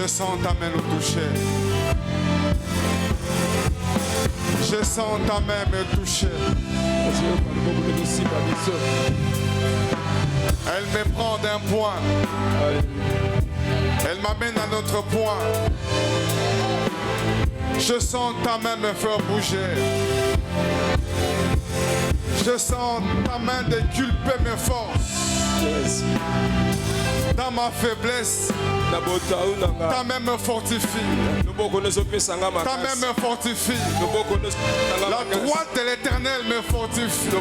Je sens ta main nous toucher. Je sens ta main me toucher. Elle me prend d'un point. Elle m'amène à notre point. Je sens ta main me faire bouger. Je sens ta main déculper mes forces. Dans ma faiblesse, ta main me fortifie. Ta main me fortifie. La droite de l'Éternel me fortifie. La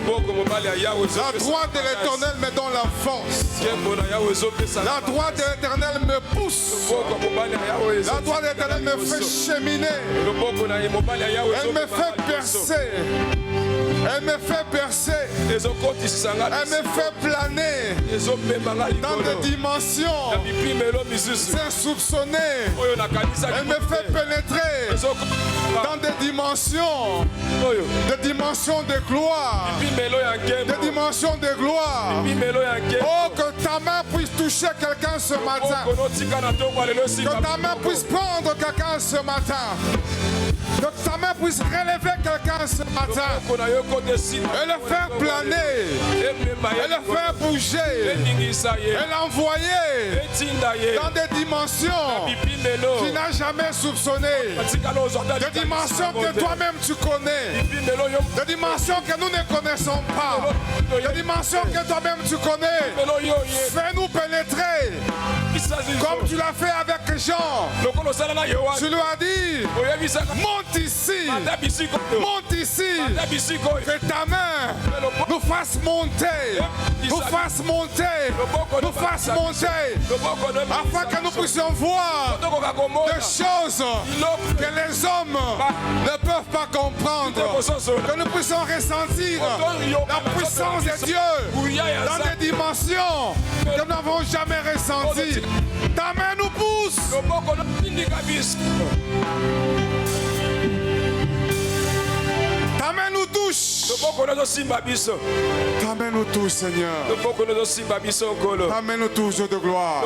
droite de l'Éternel me donne la force. La droite de l'Éternel me pousse. La droite de l'Éternel me fait cheminer. Elle me fait percer. Elle me fait percer. Elle me fait planer dans des dimensions insoupçonnées. Elle me fait pénétrer dans des dimensions de gloire. Des dimensions de gloire. Oh, que ta main puisse toucher quelqu'un ce matin. Que ta main puisse prendre quelqu'un ce matin. Que ta main puisse relever quelqu'un ce matin. Et le faire planer. Et le faire bouger. Et l'envoyer dans des dimensions qu'il n'a jamais soupçonnées. Des dimensions que toi-même tu connais. Des dimensions que nous ne connaissons pas. Des dimensions que toi-même tu connais. Fais-nous pénétrer. Comme tu l'as fait avec Jean. Tu lui as dit, monte ici. Monte ici. Que ta main nous fasse monter. Nous fasse monter. Nous fasse monter. Afin que nous puissions voir des choses que les hommes ne peuvent pas comprendre. Que nous puissions ressentir la puissance de Dieu dans des dimensions que nous n'avons jamais ressenties. Ta main nous pousse. Ta main nous touche. Ta main nous touche, Seigneur. Ta main nous touche de gloire.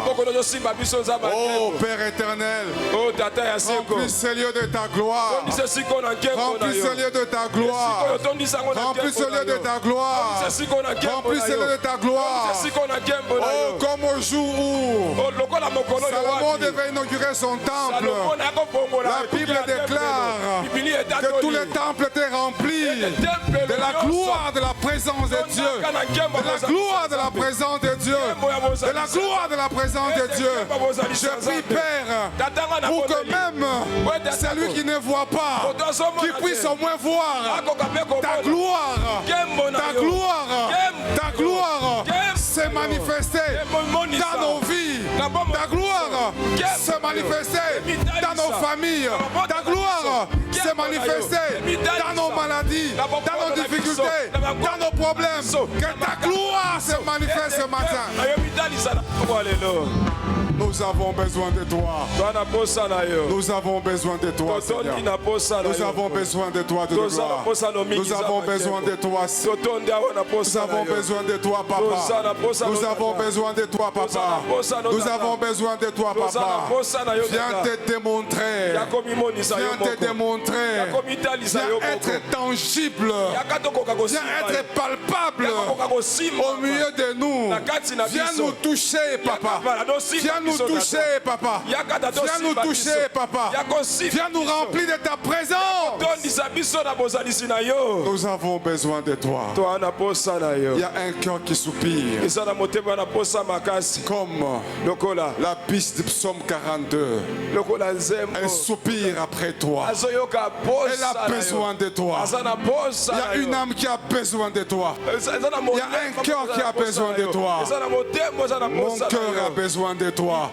Oh Père éternel, remplis ce lieu de ta gloire. Remplis ce lieu de ta gloire. Remplis ce lieu de ta gloire. Remplis ce lieu de ta gloire. Oh, comme au jour où Salomon devait inaugurer son temple, la Bible déclare que tous les temples étaient remplis de la gloire de la présence de Dieu. De la gloire de la présence de Dieu. De la gloire de la présence de Dieu. Je prie, Père, pour que même celui qui ne voit pas, qui puisse au moins voir ta gloire. Ta gloire. Ta gloire se manifester dans nos vies. Ta gloire se manifester dans nos familles. Ta gloire se manifester dans nos maladies, dans nos difficultés, dans nos problèmes. Que ta gloire se manifeste ce matin. Nous avons besoin de toi. Nous avons besoin de toi, Seigneur. Nous avons besoin de toi, de gloire. Nous avons besoin de toi. Nous avons besoin de toi, Papa. Nous avons besoin de toi, Papa. Nous avons besoin de toi, Papa. Viens te démontrer. Viens te démontrer. Viens être tangible. Viens être palpable au milieu de nous. Viens nous toucher, Papa. Viens nous toucher, Papa. Viens nous toucher, Papa. Viens nous remplir de ta présence. Nous avons besoin de toi. Il y a un cœur qui soupire. Comme la piste du psaume 42. Elle soupire après toi. Elle a besoin de toi. Il y a une âme qui a besoin de toi. Il y a un cœur qui a besoin de toi. Mon cœur a besoin de toi.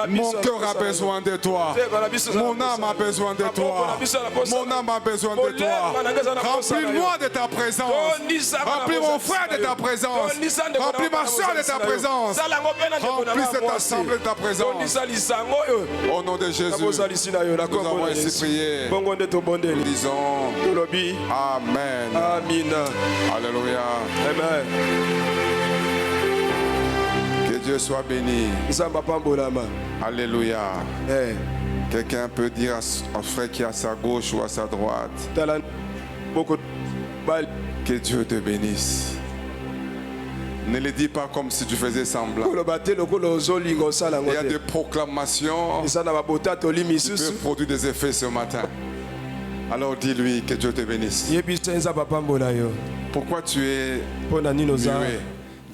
Mon cœur a besoin de toi. Mon âme a besoin de toi. Mon âme a besoin de toi. Remplis-moi de ta présence. Remplis mon frère de ta présence. Remplis ma soeur de ta présence. Remplis cette assemblée de ta présence. Au nom de Jésus, nous avons ainsi prié. Nous disons Amen. Alléluia. Amen. Que Dieu soit béni. Alléluia. Quelqu'un peut dire à frère qui est à sa gauche ou à sa droite, que Dieu te bénisse. Ne le dis pas comme si tu faisais semblant. Il y a des proclamations qui peuvent produire des effets ce matin. Alors dis-lui que Dieu te bénisse. Pourquoi tu es muet?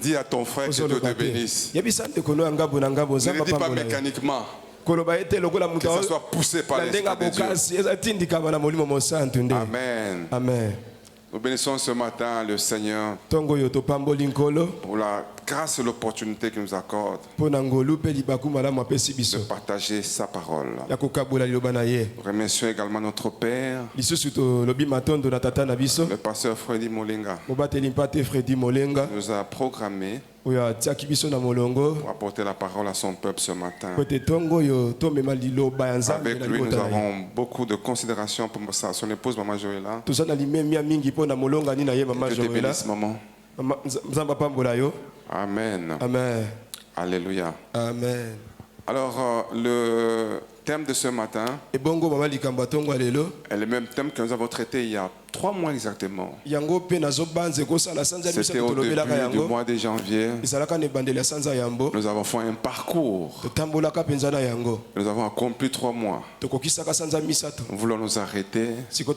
Dis à ton frère que Dieu te bénisse. Ne le dis pas mécaniquement. Que ça soit poussé par l'Esprit de Dieu. Amen. Amen. Nous bénissons ce matin le Seigneur pour la grâce et l'opportunité qu'il nous accorde de partager sa parole. Nous remercions également notre Père, le pasteur Freddy Molenga, qui nous a programmé pour apporter la parole à son peuple ce matin. Avec lui, nous avons beaucoup de considération pour son épouse, Maman Joëlla. Que Dieu te bénisse, maman. Amen. Amen. Alléluia. Amen. Alors, le thème de ce matin est le même thème que nous avons traité il y a 3 mois exactement. C'était au début du mois de janvier. Nous avons fait un parcours. Nous avons accompli 3 mois. Nous voulons nous arrêter pour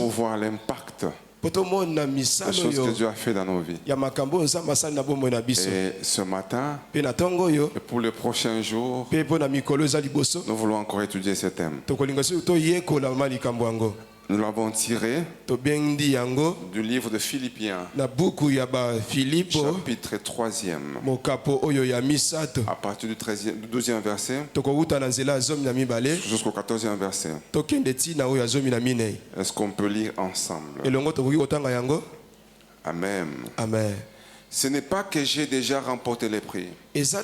voir l'impact des choses que Dieu a fait dans nos vies. Et ce matin, et pour les prochains jours, nous voulons encore étudier ce thème. Nous l'avons tiré du livre de Philippiens, chapitre 3e, à partir du 12e verset jusqu'au 14e verset. Est-ce qu'on peut lire ensemble? Amen. Amen. Ce n'est pas que j'ai déjà remporté les prix. Ce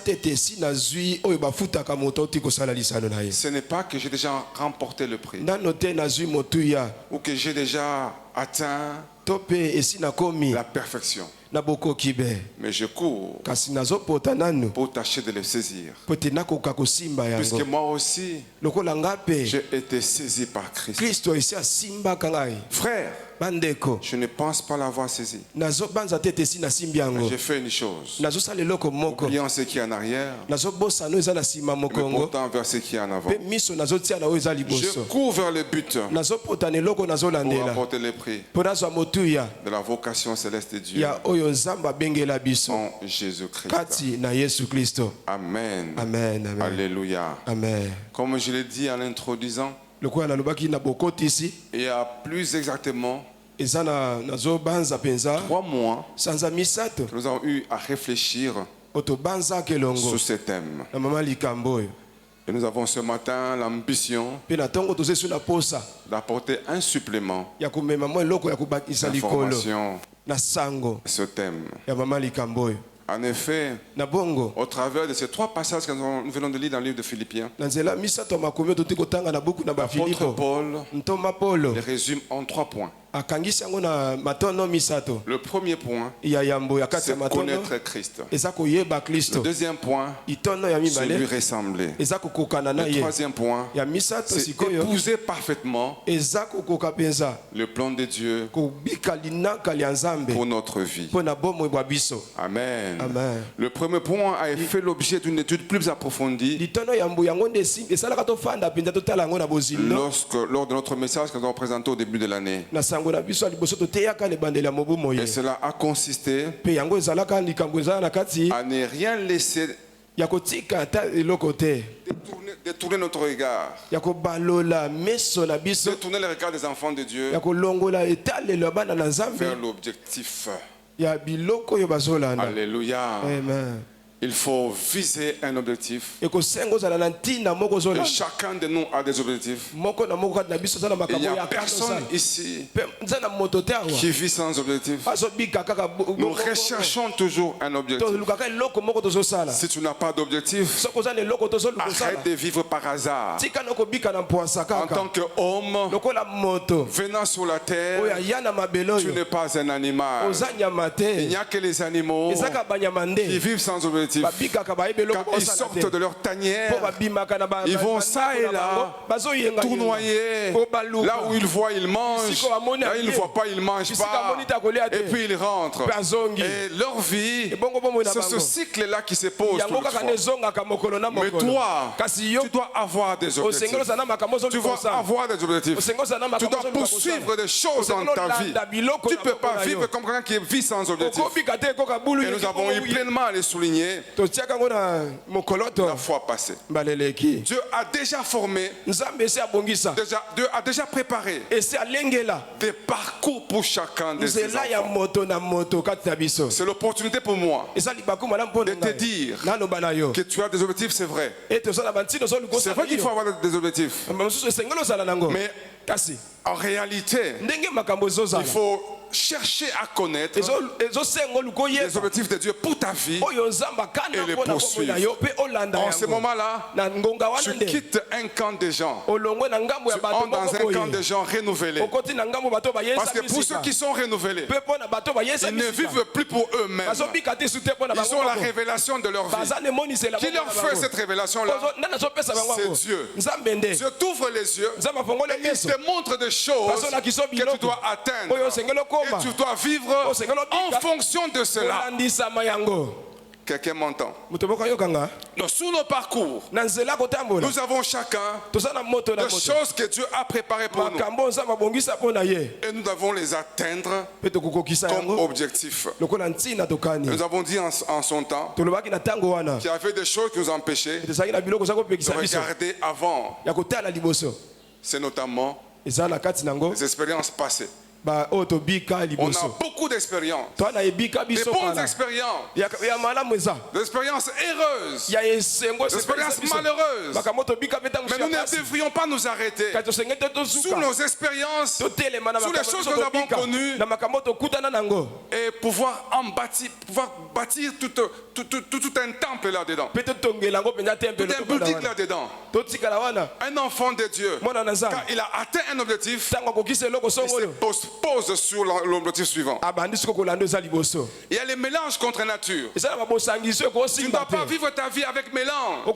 n'est pas que j'ai déjà remporté le prix. Ou que j'ai déjà atteint la perfection. Mais je cours pour tâcher de le saisir. Puisque moi aussi, j'ai été saisi par Christ. Frère, je ne pense pas l'avoir saisi. Mais j'ai fait une chose. Oubliant ce qui est en arrière, mais pourtant vers ce qui est en avant. Je cours vers le but pour remporter le prix de la vocation céleste de Dieu en Jésus-Christ. Amen. Amen. Amen. Alléluia. Amen. Comme je l'ai dit en l'introduisant, il y a plus exactement 3 mois que nous avons eu à réfléchir sur ce thème. Et nous avons ce matin l'ambition d'apporter un supplément d'information à ce thème. En effet, au travers de ces 3 passages que nous venons de lire dans le livre de Philippiens, l'apôtre Paul les résume en 3 points. Le premier point, c'est connaître Christ. Le deuxième point, c'est lui ressembler. Le troisième point, c'est épouser parfaitement le plan de Dieu pour notre vie. Amen. Amen. Le premier point a fait l'objet d'une étude plus approfondie lors de notre message que nous avons présenté au début de l'année. Et cela a consisté à ne rien laisser détourner notre regard, détourner le regard des enfants de Dieu vers l'objectif. Alléluia. Amen. Il faut viser un objectif. Et chacun de nous a des objectifs. Il n'y a personne ici qui vit sans objectif. Nous recherchons toujours un objectif. Si tu n'as pas d'objectif, arrête de vivre par hasard. En tant qu'homme venant sur la terre, tu n'es pas un animal. Il n'y a que les animaux qui vivent sans objectif. objectifs. Quand ils sortent de leur tanière, ils vont ça et là, tournoyer. Là où ils voient, ils mangent. Là où ils ne voient pas, ils ne mangent pas. Et puis ils rentrent. Et leur vie, c'est ce cycle-là qui se pose tout le temps. Mais toi, tu dois avoir des objectifs. Tu dois avoir des objectifs. Tu dois poursuivre des choses dans ta vie. Tu ne peux pas vivre comme quelqu'un qui vit sans objectif. Et nous avons eu pleinement à les souligner la fois passée. Dieu a déjà formé, Dieu a déjà préparé des parcours pour chacun de ses enfants. C'est l'opportunité pour moi de te dire que tu as des objectifs, c'est vrai. C'est vrai qu'il faut avoir des objectifs. Mais en réalité, il faut chercher à connaître les objectifs de Dieu pour ta vie et les poursuivre. En ce moment-là, tu quittes un camp de gens. Tu entres dans un camp de gens renouvelés. Parce que pour ceux qui sont renouvelés, ils ne vivent plus pour eux-mêmes. Ils ont la révélation de leur vie. Qui leur fait cette révélation-là? C'est Dieu. Dieu t'ouvre les yeux et il te montre des choses que tu dois atteindre. Et tu dois vivre en fonction de cela. Quelqu'un m'entend? Donc, sous nos parcours, nous avons chacun des choses que Dieu a préparées pour nous. Et nous devons les atteindre comme objectif. Nous avons dit en son temps qu'il y avait des choses qui nous empêchaient de regarder avant. C'est notamment les expériences passées. On a beaucoup d'expériences, des bonnes expériences, des expériences heureuses, des expériences malheureuses. Mais nous ne devrions pas nous arrêter sous nos expériences, sous les choses que nous avons connues, et pouvoir bâtir tout un temple là-dedans, tout un building là-dedans. Un enfant de Dieu, quand il a atteint un objectif, il se pose sur l'objectif suivant. Il y a les mélanges contre nature. Tu ne dois pas vivre ta vie avec mélange. Nous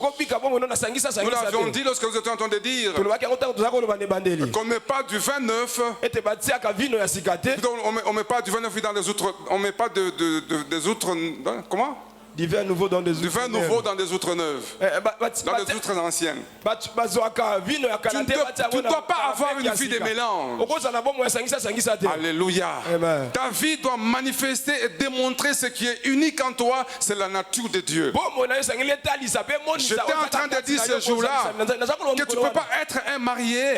l'avons dit lorsque nous étions en train de dire qu'on ne met pas du vin neuf. On ne met pas du vin neuf dans les outres. On ne met pas des outres. Comment? Du vin nouveau dans des outres neuves. Dans des outres anciennes. Tu ne dois pas avoir une vie de mélange. Alléluia. Ta vie doit manifester et démontrer ce qui est unique en toi. C'est la nature de Dieu. J'étais en train de dire ce jour-là que tu ne peux pas être un marié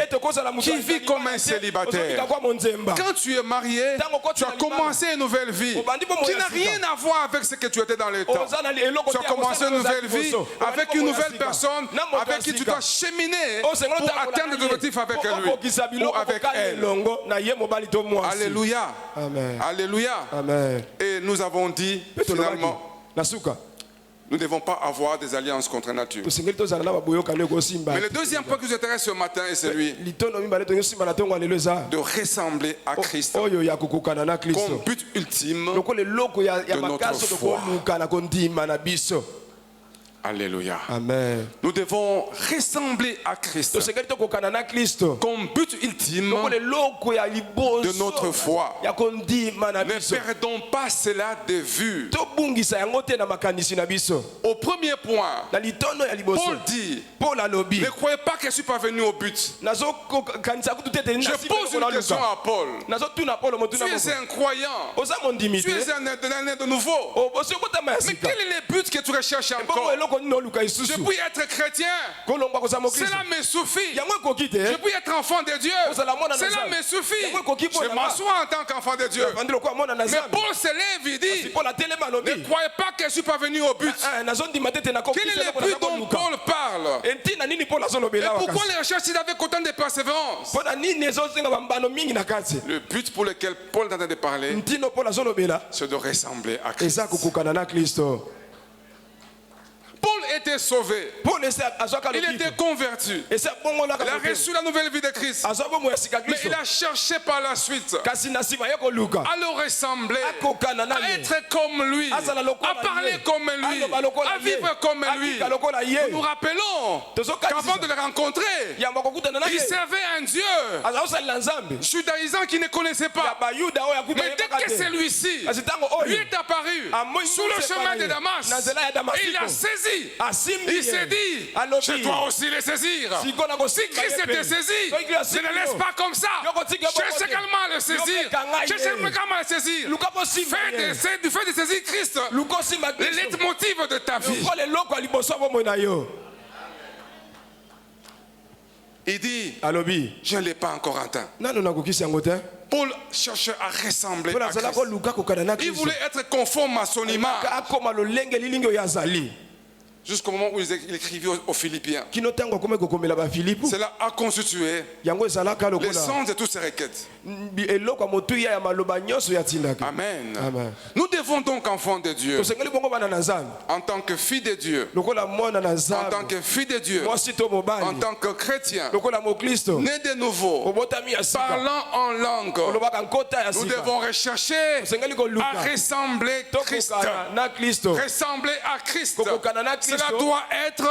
qui vit comme un célibataire. Quand tu es marié, tu as commencé une nouvelle vie qui n'a rien à voir avec ce que tu étais dans le temps. Tu as commencé une nouvelle vie avec une nouvelle personne avec qui tu dois cheminer pour atteindre des objectifs avec lui ou avec elle. Alléluia. Amen. Alléluia. Amen. Et nous avons dit finalement, nous ne devons pas avoir des alliances contre nature. Mais le deuxième point qui nous intéresse ce matin est celui de ressembler à Christ comme but ultime de notre foi. Alléluia. Amen. Nous devons ressembler à Christ comme but ultime de notre foi. Ne perdons pas cela de vue. Au premier point, Paul dit, ne croyez pas que je ne suis pas venu au but. Je pose une question à Paul. Tu es un croyant. Tu es un de nouveau. Mais quel est le but que tu recherches encore? Je puis être chrétien, cela me suffit. Je puis être enfant de Dieu, cela me suffit. Je m'assois en tant qu'enfant de Dieu. Mais Paul se lève et dit, ne croyez pas que je ne suis pas venu au but. Quel est le but dont Paul parle? Et pourquoi les recherches avec autant de persévérance? Le but pour lequel Paul est en train de parler, c'est de ressembler à Christ. Paul était sauvé. Il était converti. Il a reçu la nouvelle vie de Christ. Mais il a cherché par la suite à le ressembler, à être comme lui, à parler comme lui, à vivre comme lui. Nous nous rappelons qu'avant de le rencontrer, il servait un Dieu judaïsant qui ne connaissait pas. Mais dès que celui-ci lui est apparu sous le chemin de Damas, il a saisi. Il s'est dit, je dois aussi les saisir. Si Christ était saisi, je ne laisse pas comme ça. Cherche également à le saisir. Cherche également à le saisir. Du fait de saisir Christ, le leitmotiv de ta vie. Il dit, je ne l'ai pas encore atteint. Paul cherchait à ressembler à Christ. Il voulait être conforme à son image. Jusqu'au moment où il écrivait aux Philippiens. Cela a constitué l'essence de toutes ces requêtes. Amen. Nous devons donc, enfants de Dieu, en tant que filles de Dieu, en tant que filles de Dieu, en tant que chrétiens, nés de nouveau, parlant en langue, nous devons rechercher à ressembler Christ. Ressembler à Christ. Cela doit être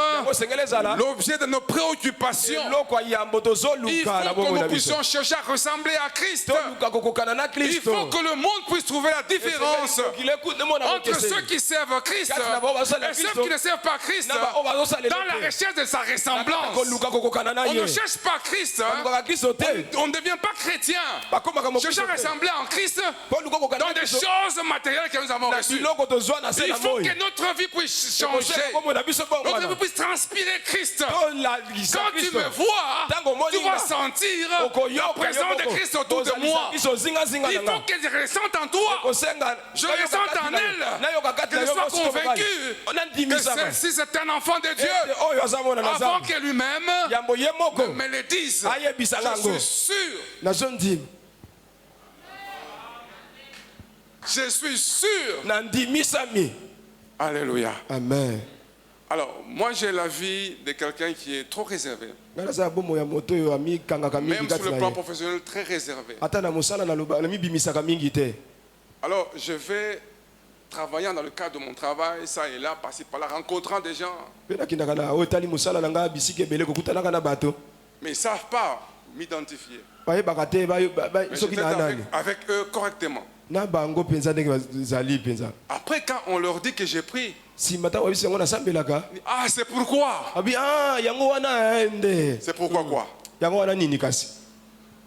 l'objet de nos préoccupations. Il faut que nous puissions chercher à ressembler à Christ. Il faut que le monde puisse trouver la différence entre ceux qui servent Christ et ceux qui ne servent pas Christ dans la recherche de sa ressemblance. On ne cherche pas Christ. On ne devient pas chrétien. Chercher à ressembler en Christ dans des choses matérielles que nous avons reçues. Il faut que notre vie puisse changer. Notre vie puisse transpirer Christ. Quand tu me vois, tu vas sentir la présence de Christ autour de moi. Il faut que je ressente en toi. Je ressente en elle. Que je sois convaincu que celle-ci c'est un enfant de Dieu. Avant que lui-même me le dise. Je suis sûr. Je suis sûr. Alléluia. Amen. Alors, moi j'ai la vie de quelqu'un qui est trop réservé. Même sur le plan professionnel, très réservé. Alors, je vais travaillant dans le cadre de mon travail, ça et là, passer par là, rencontrant des gens. Mais ils ne savent pas m'identifier. Mais je fais avec eux correctement. Après, quand on leur dit que j'ai pris, ah, c'est pourquoi. C'est pourquoi quoi?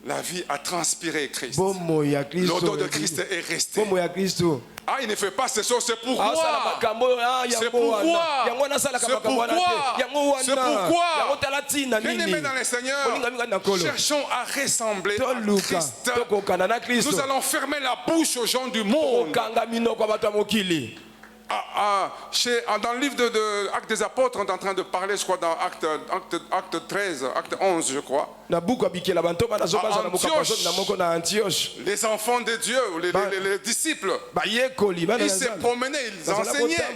La vie a transpiré Christ. L'odeur de Christ est restée. Ah, il ne fait pas ces choses, c'est pourquoi. C'est pourquoi. C'est pourquoi. C'est pourquoi. Bien-aimés dans le Seigneur, cherchons à ressembler à Christ. Nous allons fermer la bouche aux gens du monde. Dans le livre de Actes des Apôtres, on est en train de parler, je crois, dans Acte 13, Acte 11, je crois. Antioche, les enfants de Dieu, les disciples, ils se promenaient, ils enseignaient.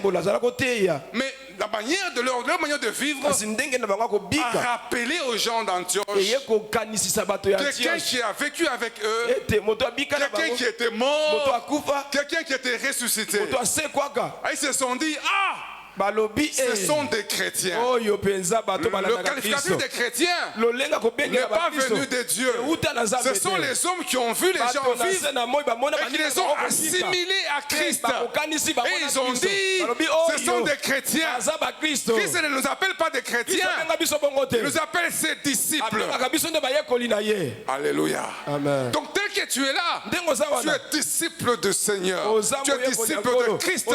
Mais la manière de leur manière de vivre a rappelé aux gens d'Antioche quelqu'un qui a vécu avec eux, quelqu'un qui était mort, quelqu'un qui était ressuscité. Ils se sont dit, ce sont des chrétiens. Le qualificatif des chrétiens n'est pas venu de Dieu. Ce sont les hommes qui ont vu les gens vivre et qui les ont assimilés à Christ. Et ils ont dit, ce sont des chrétiens. Christ ne nous appelle pas des chrétiens, il nous appelle ses disciples. Alléluia. Amen. Donc tel que tu es là, tu es disciple du Seigneur. Tu es disciple de Christ.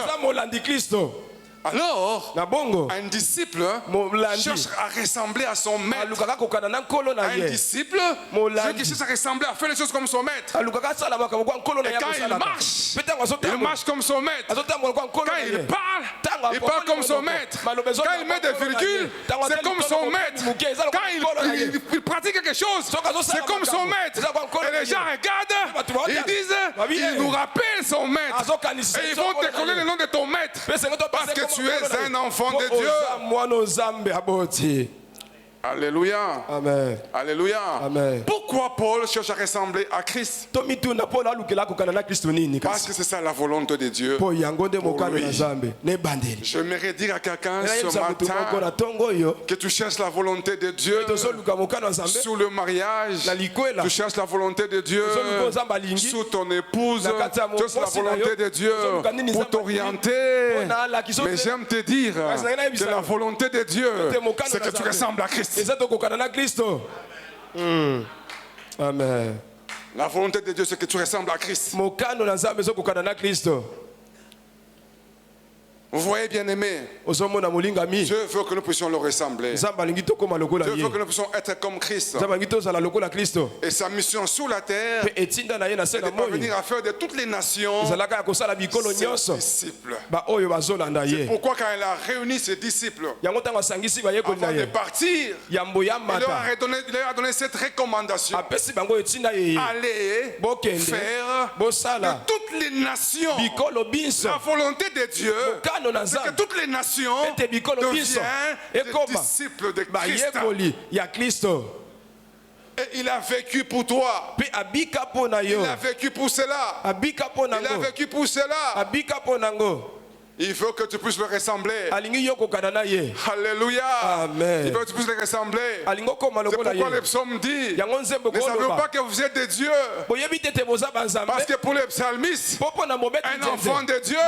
Alors, un disciple cherche à ressembler à son maître. Un disciple qui cherche à ressembler, à faire les choses comme son maître. Et quand il marche comme son maître. Quand il parle comme son maître. Quand il met des virgules, c'est comme son maître. Quand il pratique quelque chose, c'est comme son maître. Et les gens regardent Ils disent, ils nous rappellent son maître. Et ils vont te connaître le nom de ton maître. Parce que tu es un enfant de Dieu. Alléluia. Amen. Alléluia. Amen. Pourquoi Paul cherche à ressembler à Christ? Parce que c'est ça la volonté de Dieu. Pour lui. J'aimerais dire à quelqu'un ce matin que tu cherches la volonté de Dieu sous le mariage. Tu cherches la volonté de Dieu sous ton épouse. Tu cherches la volonté de Dieu pour t'orienter. Mais j'aime te dire que la volonté de Dieu, c'est que tu ressembles à Christ. Amen. La volonté de Dieu, c'est que tu ressembles à Christ. Vous voyez, bien aimé, Dieu veut que nous puissions le ressembler. Dieu veut que nous puissions être comme Christ. Et sa mission sur la terre, c'est de parvenir à faire de toutes les nations ses disciples. C'est pourquoi quand il a réuni ses disciples, avant de partir, il leur a donné cette recommandation. Allez faire de toutes les nations la volonté de Dieu. C'est que toutes les nations deviennent des disciples de Christ. Et il a vécu pour toi. Il a vécu pour cela. Il a vécu pour cela. Il veut que tu puisses le ressembler. Alléluia. Amen. Il veut que tu puisses le ressembler. C'est pourquoi le psaume dit, ne savez pas que vous êtes des dieux. Parce que pour les psalmistes, un enfant de Dieu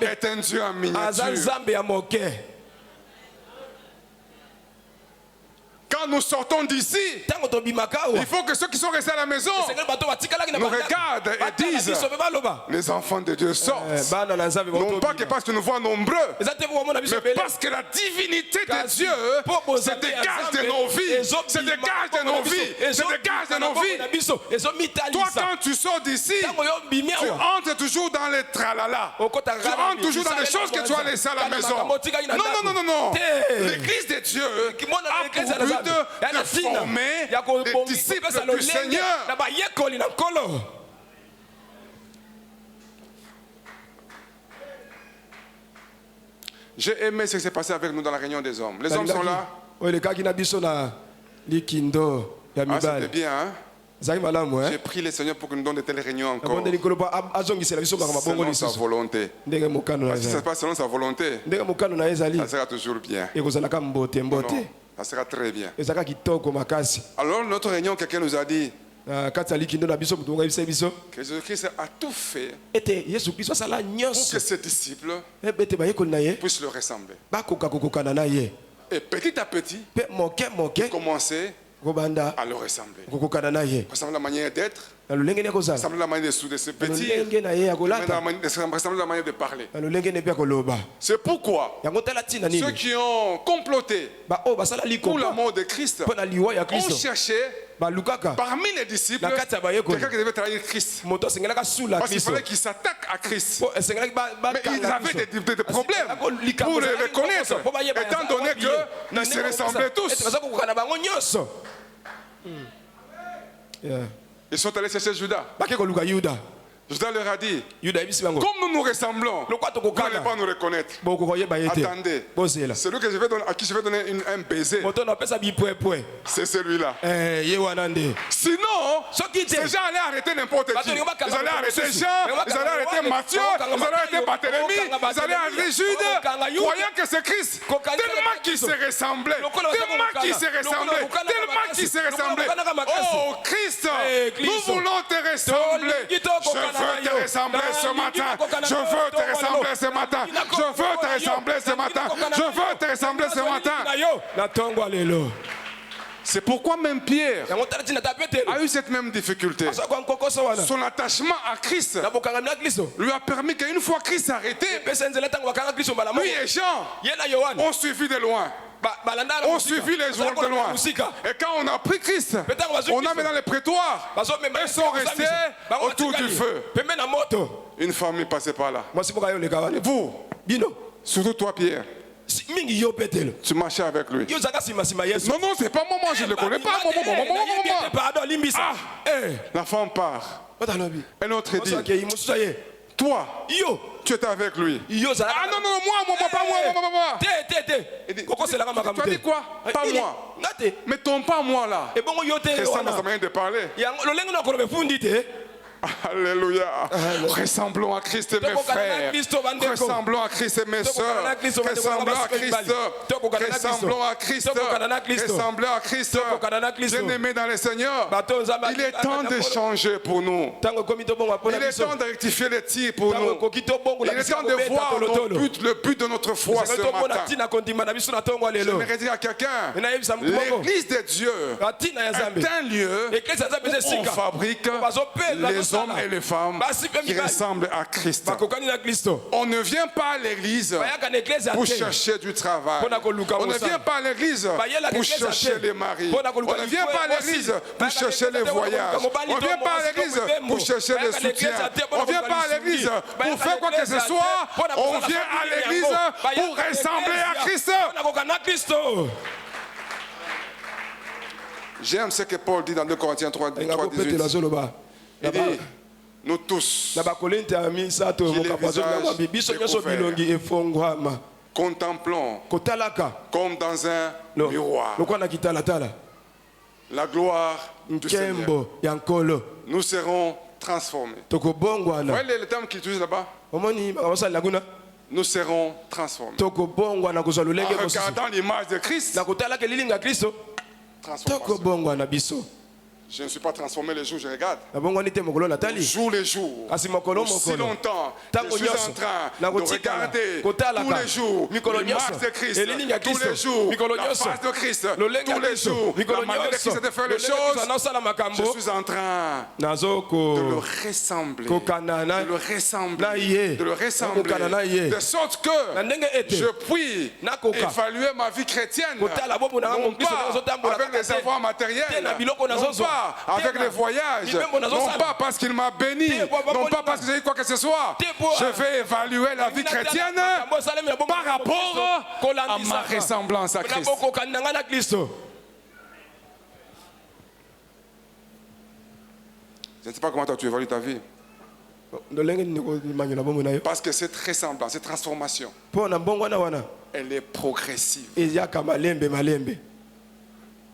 est un Dieu en miniature. Quand nous sortons d'ici, il faut que ceux qui sont restés à la maison nous regardent et disent, les enfants de Dieu sortent. Non pas que parce que nous voyons nombreux, mais parce que la divinité de Dieu se dégage de nos vies. Se dégage de nos vies. Se dégage de nos vies. Toi, quand tu sors d'ici, tu entres toujours dans les tralala. Tu entres toujours dans les choses que tu as laissées à la maison. Non. L'Église de Dieu a pour but de former les disciples du Seigneur. J'ai aimé ce qui s'est passé avec nous dans la réunion des hommes. Les hommes sont là. C'était bien, hein? J'ai prié le Seigneur pour que nous donne de telles réunions encore. Selon sa volonté. Si ça se passe selon sa volonté, ça sera toujours bien. Non, ça sera très bien. Alors, notre réunion, quelqu'un nous a dit que Jésus-Christ a tout fait pour que ses disciples puissent le ressembler. Et petit à petit, commencer à le ressembler. Ressembler la manière d'être, ressembler la manière de se vêtir, ressembler la manière de parler. C'est pourquoi ceux qui ont comploté pour la mort de Christ ont cherché parmi les disciples quelqu'un qui devait trahir Christ. Parce qu'il fallait qu'il s'attaque à Christ. Mais ils avaient des problèmes pour le reconnaître, étant donné qu'ils se ressemblaient tous. Ils sont allés chercher Judas. Judas leur a dit, comme nous nous ressemblons, vous n'allez pas nous reconnaître. Attendez, celui à qui je vais donner un baiser, c'est celui-là. Sinon, ces gens allaient arrêter n'importe qui. Ils allaient arrêter Jean, ils allaient arrêter Matthieu, ils allaient arrêter Barthélemy, ils allaient arrêter Jude, croyant que c'est Christ. Tellement qu'ils se ressemblaient, tellement qu'ils se ressemblaient, tellement qu'ils se ressemblaient. Oh Christ, nous voulons te ressembler. Je veux te ressembler ce matin. Je veux te ressembler ce matin. Je veux te ressembler ce matin. Je veux te ressembler ce matin. C'est pourquoi même Pierre a eu cette même difficulté. Son attachement à Christ lui a permis qu'une fois Christ arrêté, lui et Jean ont suivi de loin. On suivi les jours de loin. Et quand on a pris Christ, on a mis dans les prétoires. Ils sont restés autour du feu. Une famille passait par là. Vous, surtout toi Pierre, tu marchais avec lui. Non, c'est pas moi, je ne le connais pas. La femme part. Un autre dit, toi, tu étais avec lui. Ah non, non, moi, pas moi. Il dit, tu as dit quoi? Pas moi. Mais ton pas moi là. Ressemble à sa manière de parler. Alléluia. Ressemblons à Christ et mes frères. Ressemblons à Christ et mes soeurs. Ressemblons à Christ. Ressemblons à Christ. Ressemblons à Christ. Bien-aimés dans le Seigneur, il est temps de changer pour nous. Il est temps de rectifier les tirs pour nous. Il est temps de voir le but de notre foi ce matin. J'aimerais dire à quelqu'un, l'église de Dieu est un lieu où on fabrique les hommes et les femmes qui ressemblent à Christ. On ne vient pas à l'église pour chercher du travail. On ne vient pas à l'église pour chercher les maris. On ne vient pas à l'église pour chercher les voyages. On ne vient pas à l'église pour chercher les soutiens. On ne vient pas à l'église pour faire quoi que ce soit. On vient à l'église pour ressembler à Christ. J'aime ce que Paul dit dans 2 Corinthiens 3, 18. Il dit, nous tous, contemplons comme dans un miroir la gloire du Seigneur. Nous serons transformés. Vous voyez le terme qu'il utilise là-bas? Nous serons transformés. En regardant l'image de Christ, transformation. Je ne suis pas transformé les jours où je regarde. Jour les jours. Aussi longtemps. Je suis en train de regarder tous les jours l'image de Christ. Tous les jours la face de Christ. Tous les jours la manière de Christ de faire les choses. Je suis en train de le ressembler. De le ressembler. De le ressembler. De sorte que je puis évaluer ma vie chrétienne. Non pas avec les avoirs matériels. Non pas avec les voyages, non pas parce qu'il m'a béni, non pas parce que j'ai dit quoi que ce soit. Je vais évaluer la vie chrétienne par rapport à ma ressemblance à Christ. Je ne sais pas comment toi tu évalues ta vie. Parce que cette ressemblance, cette transformation, elle est progressive.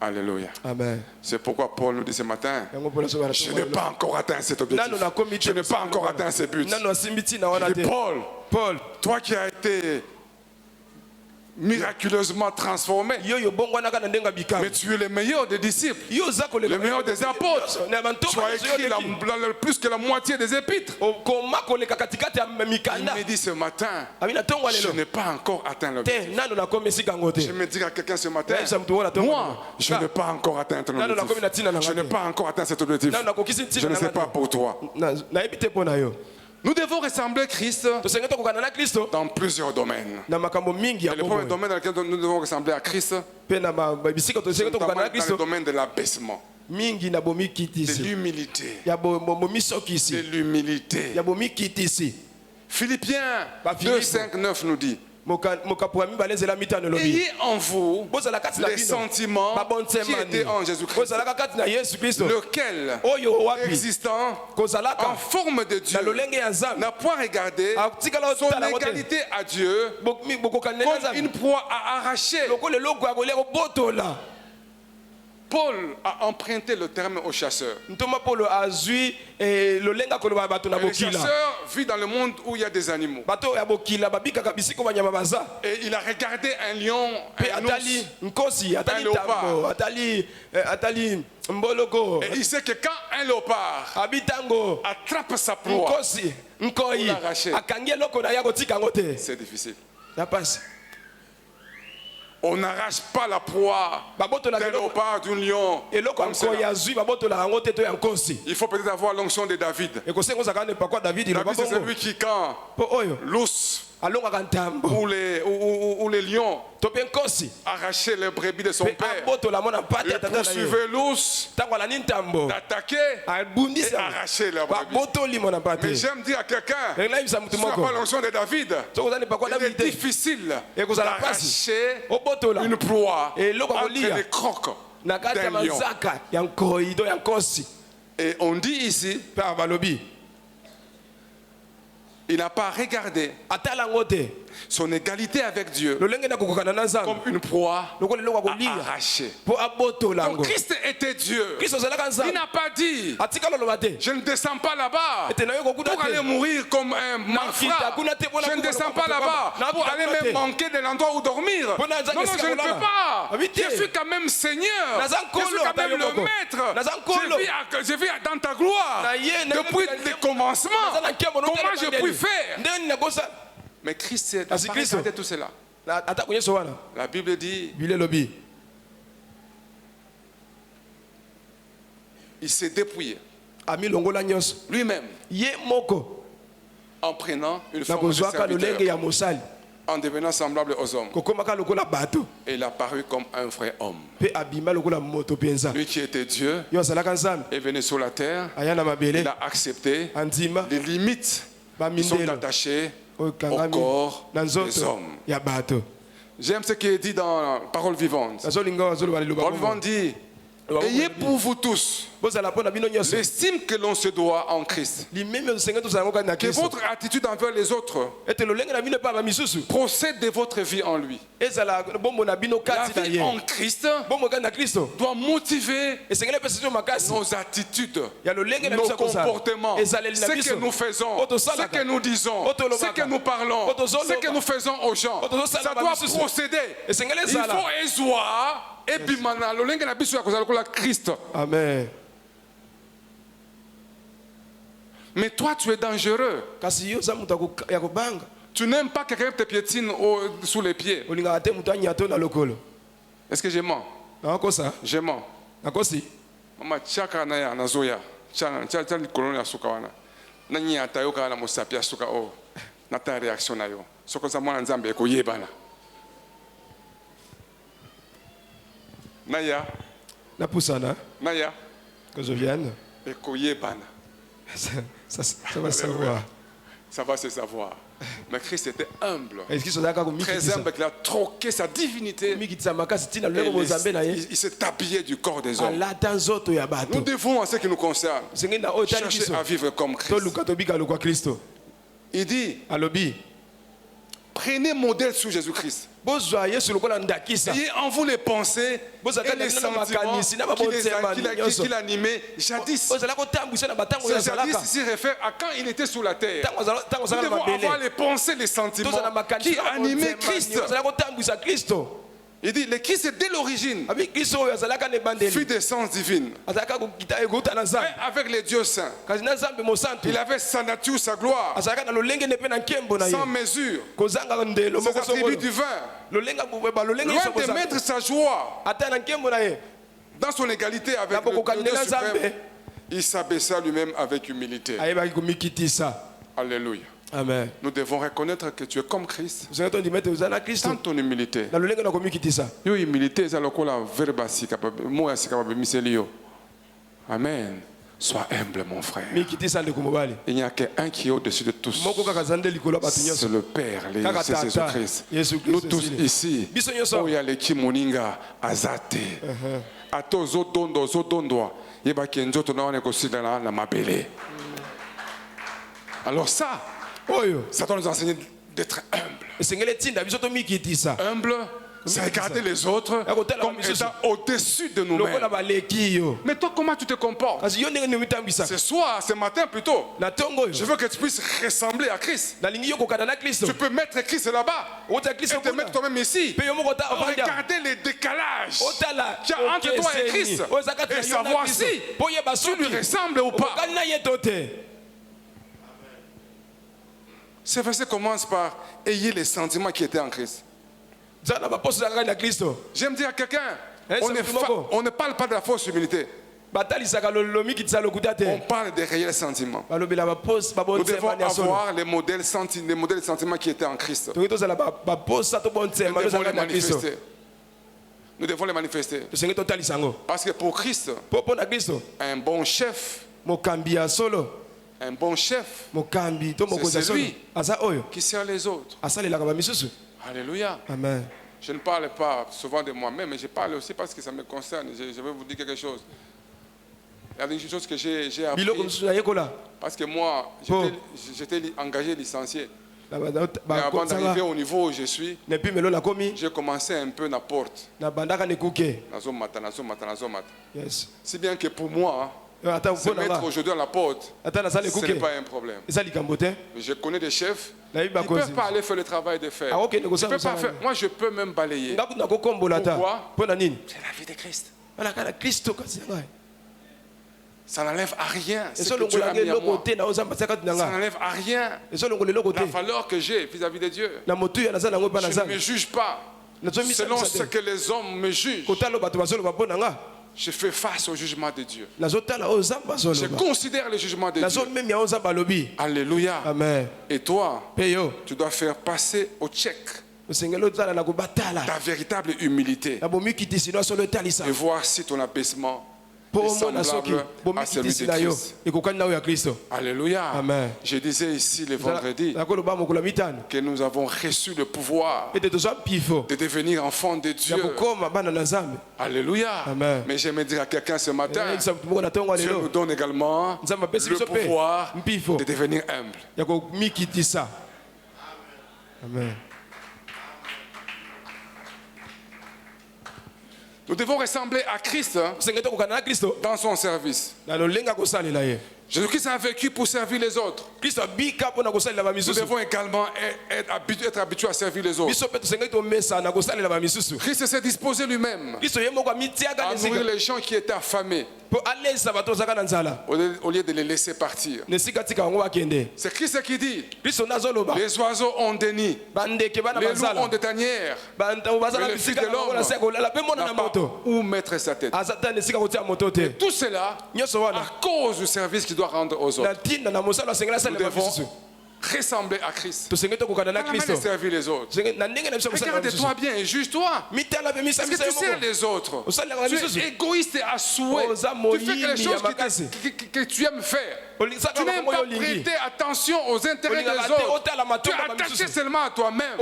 Alléluia. Amen. C'est pourquoi Paul nous dit ce matin, je n'ai pas encore atteint cet objectif. Je n'ai pas encore atteint ce but. Je dis, Paul, toi qui as été miraculeusement transformé, mais tu es le meilleur des disciples, le meilleur des apôtres. Tu as écrit plus que la moitié des épîtres. Il me dit ce matin, je n'ai pas encore atteint l'objectif. Je me dis à quelqu'un ce matin, moi, je n'ai pas encore atteint ton objectif. Je n'ai pas encore atteint cet objectif. Je ne sais pas pour toi. Nous devons ressembler à Christ dans plusieurs domaines. Et le premier domaine dans lequel nous devons ressembler à Christ, c'est dans le domaine de l'abaissement, de l'humilité. De l'humilité. Philippiens 2, 5, 9 nous dit, ayez en vous les sentiments qui étaient en Jésus-Christ, lequel, existant en forme de Dieu, n'a point regardé son égalité à Dieu comme une proie à arracher. Paul a emprunté le terme au chasseur. Le chasseur vit dans le monde où il y a des animaux. Et il a regardé un lion, un ours, un léopard. Et il sait que quand un léopard attrape sa proie pour l'arracher, c'est difficile. On n'arrache pas la proie d'un léopard, d'un lion. Il faut peut-être avoir l'onction de David. David, c'est celui qui, quand l'ours ou les lions arrachaient les brebis de son père, il poursuivait l'ours d'attaquer et arracher les brebis. Mais j'aime dire à quelqu'un, tu n'as pas l'onction de David, il est difficile d'arracher une proie entre les crocs d'un lion. Et on dit ici, Père Balobi. il n'a pas regardé son égalité avec Dieu comme une proie à arracher. Donc Christ était Dieu. Il n'a pas dit, je ne descends pas là-bas pour aller mourir comme un malfrat. Je ne descends pas là-bas pour aller me manquer de l'endroit où dormir. Non, non, je ne peux pas. Je suis quand même Seigneur. Je suis quand même le Maître. Je vis dans ta gloire. Depuis le commencement, comment je puis faire? Mais Christ n'a pas regardé tout cela. La Bible dit, il s'est dépouillé lui-même en prenant une forme de serviteur, en devenant semblable aux hommes. Et il a paru comme un vrai homme. Lui qui était Dieu est venu sur la terre. Il a accepté les limites qui sont attachées au corps des hommes. J'aime ce qui est dit dans Parole vivante. Parole vivante dit, ayez pour vous tous l'estime que l'on se doit en Christ. Que votre attitude envers les autres procède de votre vie en lui. La vie en Christ doit motiver nos attitudes, nos comportements, ce que nous faisons, ce que nous disons, ce que nous parlons, ce que nous faisons aux gens. Ça doit procéder. Il faut ésoir. Et puis maintenant, le lingue n'a pas besoin Christ. Amen. Mais toi, tu es dangereux. Tu n'aimes pas que quelqu'un te piétine sous les pieds. Est-ce que je mens? Je mens. Maman, tchaka na ya nazoya. Tchaka ni kolonia suka wana. Na nyata yo kana musapia suka o. Na ta réaction na yo. Soko za mwana nzambe ko yebana. Naya. La poussana. Naya. Que je vienne. Et ko yebana. Ça va savoir. Ça va se savoir. Mais Christ était humble. Très humble, il a troqué sa divinité. Il s'est habillé du corps des hommes. Nous devons, en ce qui nous concerne, chercher à vivre comme Christ. Il dit, prenez modèle sur Jésus-Christ. Ayez en vous les pensées et les sentiments qu'il animait jadis. Jadis s'y réfère à quand il était sur la terre. Nous devons avoir les pensées, les sentiments qui animaient Christ. Il dit, le Christ est dès l'origine fut d'essence divine. Avec les dieux saints. Il avait sa nature, sa gloire. Sans mesure. Ses attributs divins. Loin de mettre sa joie dans son égalité avec le Dieu suprême, il s'abaissa lui-même avec humilité. Alléluia. Amen. Nous devons reconnaître que tu es comme Christ. Dans ton humilité. Yo humilité, c'est le verbe Amen. Sois humble, mon frère. Il n'y a qu'un qui est au-dessus de tous. C'est le Père, c'est Jésus-Christ. Nous tous ici, où il y a les Kimoninga, Azate, Atozo Dondo, Zodondoa, Yebakenzo, Tonawane Kosidana, la Mabele. Alors ça doit nous enseigner d'être humble. Humble, c'est regarder les autres comme étant au-dessus de nous-mêmes. Mais toi, comment tu te comportes? Ce soir, ce matin plutôt, je veux que tu puisses ressembler à Christ. Tu peux mettre Christ là-bas et te mettre toi-même ici. Regarder les décalages qu'il y a entre toi et Christ et savoir si tu lui ressembles ou pas. Ce verset commence par « Ayez les sentiments qui étaient en Christ ». J'aime dire à quelqu'un, on ne parle pas de la fausse humilité. On parle des réels sentiments. Nous devons avoir les modèles de sentiments qui étaient en Christ. Nous devons les manifester. Nous devons les manifester. Parce que pour Christ, un bon chef, c'est celui qui sert les autres. Alléluia. Amen. Je ne parle pas souvent de moi-même, mais je parle aussi parce que ça me concerne. Je vais vous dire quelque chose. Il y a des choses que j'ai appris. Parce que moi, j'étais engagé, licencié. Mais avant d'arriver au niveau où je suis, j'ai commencé un peu à porte. Si bien que pour moi, se mettre aujourd'hui à la porte, ce n'est pas un problème. Mais je connais des chefs qui ne peuvent pas aller faire le travail de faire. Moi, je peux même balayer. Pourquoi? C'est la vie de Christ. Ça n'enlève à rien ce que Dieu a mis à moi. Ça n'enlève à rien la valeur que j'ai vis-à-vis de Dieu. Je ne me juge pas selon ce que les hommes me jugent. Je fais face au jugement de Dieu. Je considère le jugement de Dieu. Alléluia. Amen. Et toi, tu dois faire passer au check ta véritable humilité et voir si ton abaissement est semblable à celui de Christ. Alléluia. Amen. Je disais ici le vendredi que nous avons reçu le pouvoir de devenir enfants de Dieu. Alléluia. Amen. Mais j'aimerais dire à quelqu'un ce matin, Dieu nous donne également le pouvoir de devenir humble. Amen. Nous devons ressembler à Christ dans son service. Jésus-Christ a vécu pour servir les autres. Nous devons également être habitués à servir les autres. Christ s'est disposé lui-même à nourrir les gens qui étaient affamés au lieu de les laisser partir. C'est Christ qui dit: les oiseaux ont des nids, les loups ont des tanières, mais le Fils de l'homme n'a pas où mettre sa tête. Et tout cela à cause du service qu'il doit rendre aux autres. Nous devons ressembler à Christ. Dans la manière de servir les autres. Regarde-toi bien et juge-toi. Est-ce que tu sers les autres? Tu es égoïste à souhait. Tu fais que les choses que tu aimes faire. Tu n'aimes pas prêter attention aux intérêts des autres. Tu es attaché seulement à toi-même.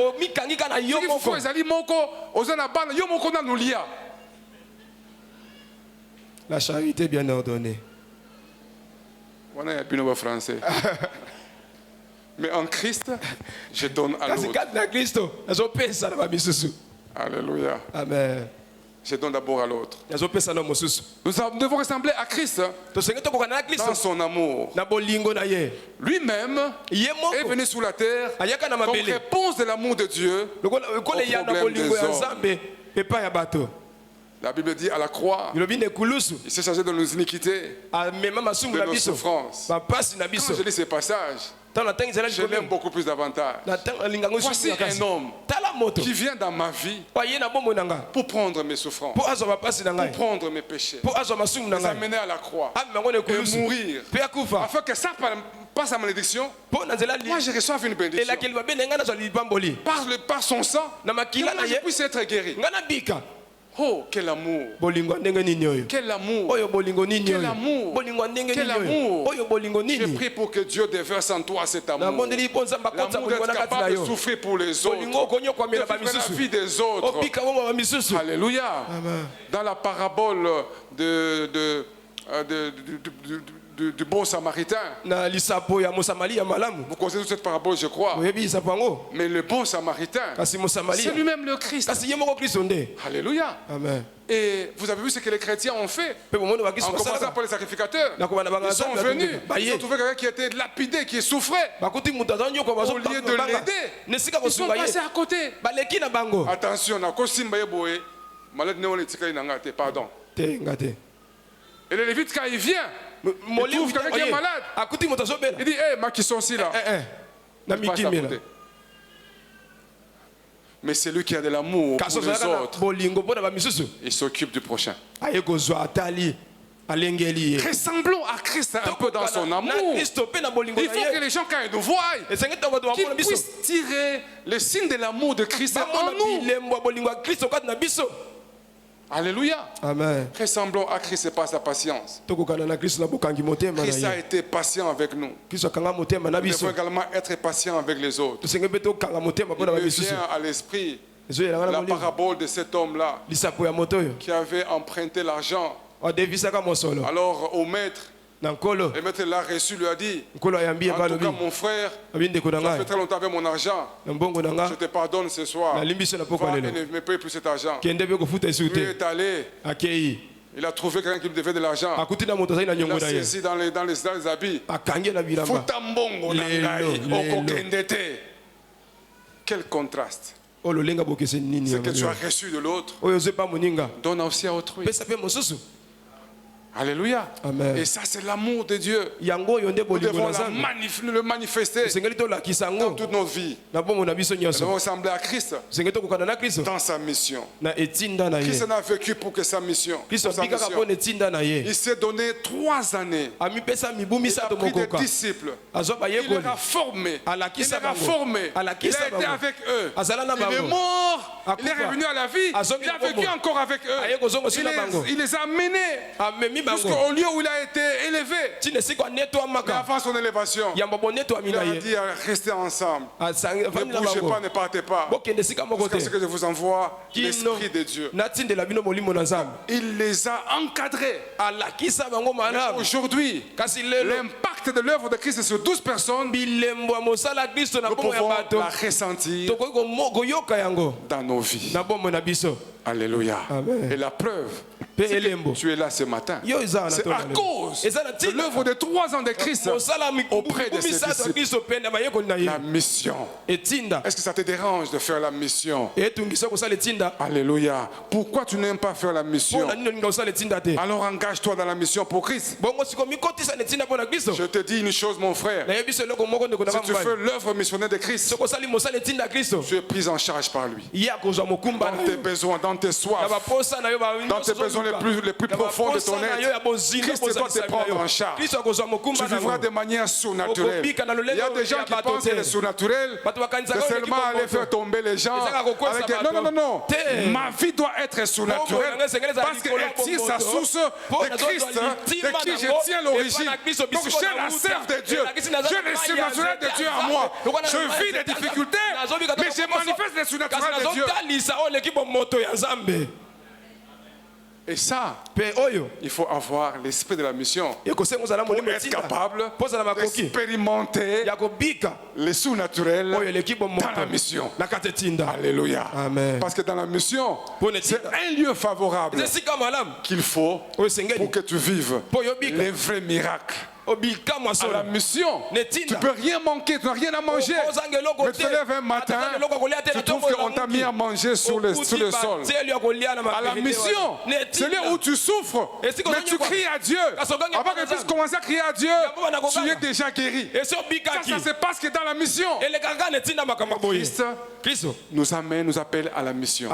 La charité bien ordonnée. Français. Mais en Christ, je donne à l'autre. Alléluia. Amen. Je donne d'abord à l'autre. Nous devons ressembler à Christ dans son amour. Lui-même est venu sur la terre comme réponse de l'amour de Dieu au problème des hommes. La Bible dit à la croix, il s'est chargé de nos iniquités, de nos souffrances. Quand je lis ces passages, je l'aime beaucoup plus davantage. Voici un homme qui vient dans ma vie pour prendre mes souffrances, pour prendre mes péchés, les amener à la croix et mourir, afin que ça passe à ma malédiction. Moi je reçois une bénédiction. Par son sang, que moi je puisse être guéri. Oh, quel amour! Quel amour! Quel amour! Quel amour! Je prie pour que Dieu déverse en toi cet amour. L'amour d'être capable de souffrir pour les autres, de vivre la vie des autres. Alléluia! Dans la parabole du bon samaritain. Vous connaissez toute cette parabole, je crois. Mais le bon samaritain, c'est lui-même le Christ. Alléluia. Amen. Et vous avez vu ce que les chrétiens ont fait. En commençant par les sacrificateurs. Ils sont venus. Ils ont trouvé quelqu'un qui était lapidé, qui souffrait. Au lieu de l'aider, ils sont passés à côté. Attention, pardon. Et le Lévite, quand il vient, il trouve quelqu'un qui est malade. Il dit: hé, ma qui sont ici là. Mais c'est lui qui a de l'amour pour les autres. Il s'occupe du prochain. Ressemblons à Christ un peu dans son amour. Il faut que les gens, quand ils nous voient, qu'ils puissent tirer le signe de l'amour de Christ en nous. Alléluia. Amen. Ressemblons à Christ et par sa patience. Christ a été patient avec nous. Nous devons également être patients avec les autres. Il me vient à l'esprit la parabole de cet homme-là qui avait emprunté l'argent Alors au maître, le maître l'a reçu, lui a dit, en tout cas mon frère, tu as fait très longtemps avec mon argent, je te pardonne ce soir, va et ne me paye plus cet argent. Lui est allé, il a trouvé quelqu'un qui lui devait de l'argent, il a saisi dans les habits, quel contraste. Ce que tu as reçu de l'autre, donne aussi à autrui. Alléluia. Amen. Et ça, c'est l'amour de Dieu. Nous devons le manifester dans toute notre vie. Nous devons ressembler à Christ dans sa mission. Christ n'a vécu pour que sa mission. Il s'est donné 3 années. Il a pris des disciples. Il les a formés. Il a été avec eux. Il est mort. Il est revenu à la vie. Il a vécu encore avec eux. Il les a menés jusqu'au lieu où il a été élevé. Mais avant son élévation, il a dit restez ensemble. Ne bougez pas, ne partez pas. Jusqu'à ce que je vous envoie l'Esprit de Dieu. Il les a encadrés. Aujourd'hui, l'impact de l'œuvre de Christ sur 12 personnes, nous pouvons la ressentir dans nos vies. Alléluia. Amen. Et la preuve, c'est que tu es là ce matin. C'est à cause de l'œuvre de 3 ans de Christ auprès de ses disciples. La mission. Est-ce que ça te dérange de faire la mission? Alléluia. Pourquoi tu n'aimes pas faire la mission? Alors engage-toi dans la mission pour Christ. Je te dis une chose, mon frère. Si tu fais l'œuvre missionnaire de Christ, tu es pris en charge par lui. Dans tes besoins, dans tes soifs, dans tes besoins les plus profonds de ton être, Christ doit te prendre en charge. Tu vivras de manière surnaturelle. Il y a des gens qui pensent que le surnaturel, c'est seulement aller faire tomber les gens. Non. Ma vie doit être surnaturelle parce qu'elle tire sa source de Christ, de qui je tiens l'origine. Donc j'ai la sève de Dieu. J'ai le surnaturel de Dieu en moi. Je vis des difficultés, mais je manifeste le surnaturel de Dieu. Et ça, il faut avoir l'esprit de la mission pour être capable d'expérimenter le surnaturel dans la mission. Alléluia. Amen. Parce que dans la mission, c'est un lieu favorable qu'il faut pour que tu vives les vrais miracles. À la mission, tu ne peux rien manquer, tu n'as rien à manger. Mais tu te lèves un matin, tu trouves qu'on t'a mis à manger sur le sol. À la mission, c'est là où tu souffres, mais tu cries à Dieu. Avant que tu puisses commencer à crier à Dieu, tu es déjà guéri. Ça se passe que dans la mission. Christ nous amène, nous appelle à la mission.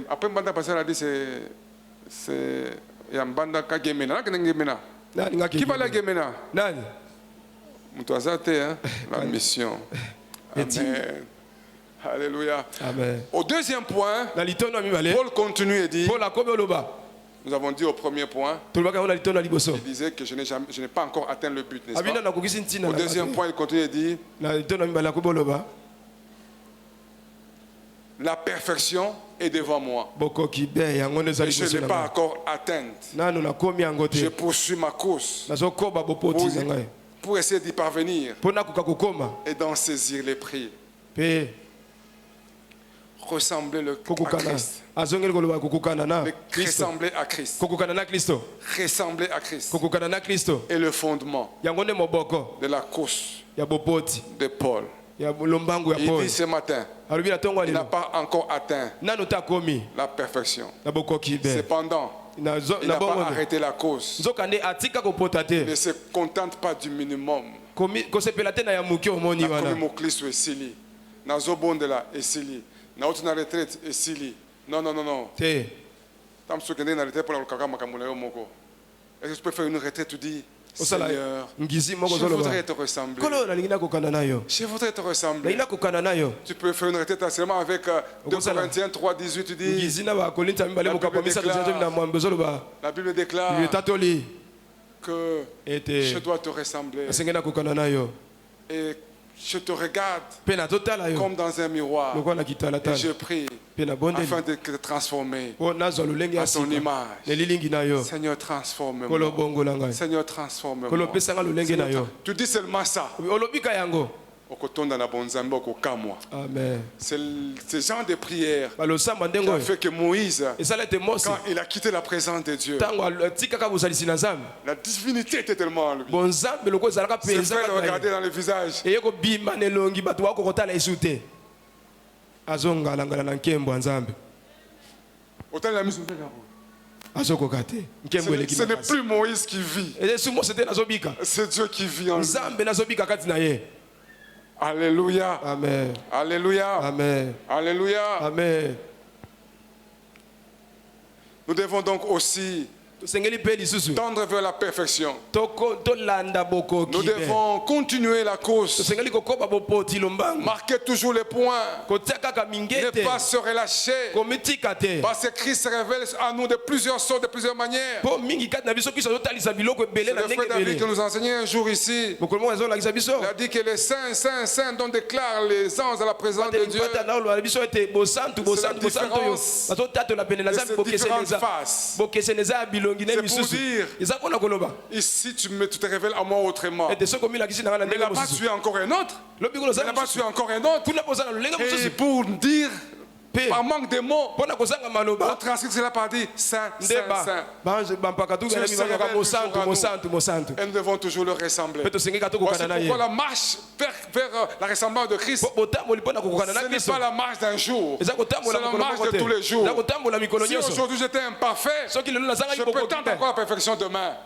Après Mbanda Passer a dit c'est Yambanda Kagemena. Qui va la Gemena? La mission. Amen. Alléluia. Amen. Au deuxième point, Paul continue et dit, nous avons dit au premier point, il disait que je n'ai pas encore atteint le but, n'est-ce pas? Au deuxième point, il continue et dit, la perfection est devant moi. Et je ne l'ai pas encore atteinte. Je poursuis ma course pour essayer d'y parvenir et d'en saisir les prix. Ressembler à Christ. Ressembler à Christ. Ressembler à Christ. Et le fondement de la course de Paul. Il dit ce matin, il n'a pas encore atteint la perfection. Cependant, il n'a pas arrêté la course. Il ne se contente pas du minimum. Non. Est-ce que tu peux faire une retraite, tu dis, Seigneur, je voudrais te ressembler. Je voudrais te ressembler. Tu peux faire une retraite seulement avec 2 Corinthiens 3, 18, tu dis, la Bible déclare que je dois te ressembler. Et Je te regarde comme dans un miroir. Et je prie afin de te transformer à ton image. Seigneur, transforme-moi. Seigneur, transforme-moi. Tu dis seulement ça. Amen. C'est ce genre de prière qui a fait que Moïse, quand il a quitté la présence de Dieu, la divinité était tellement en lui. C'est vrai de regarder dans le visage. Ce n'est plus Moïse qui vit. C'est Dieu qui vit en lui. Alléluia. Amen. Alléluia. Amen. Alléluia. Amen. Nous devons donc aussi tendre vers la perfection. Nous devons continuer la course. Marquer toujours les points. Ne pas se relâcher. Parce que Christ se révèle à nous de plusieurs sortes, de plusieurs manières. C'est le frère David qui nous enseignait un jour ici. Il a dit que les saints, saints, saints dont déclarent les anges à la présence de Dieu. C'est la différence de ces différentes faces. C'est pour dire, ici tu te révèles à moi autrement. Mais là-bas tu es encore un autre. Là-bas tu es encore un autre. Et pour dire, par manque de mots, on transcrit cela par dire Saint, Saint, Saint. Et nous devons toujours le ressembler. C'est pourquoi la marche vers la ressemblance de Christ, ce n'est pas la marche d'un jour, c'est la marche de tous les jours. Si aujourd'hui j'étais imparfait, je peux tenter encore la perfection demain.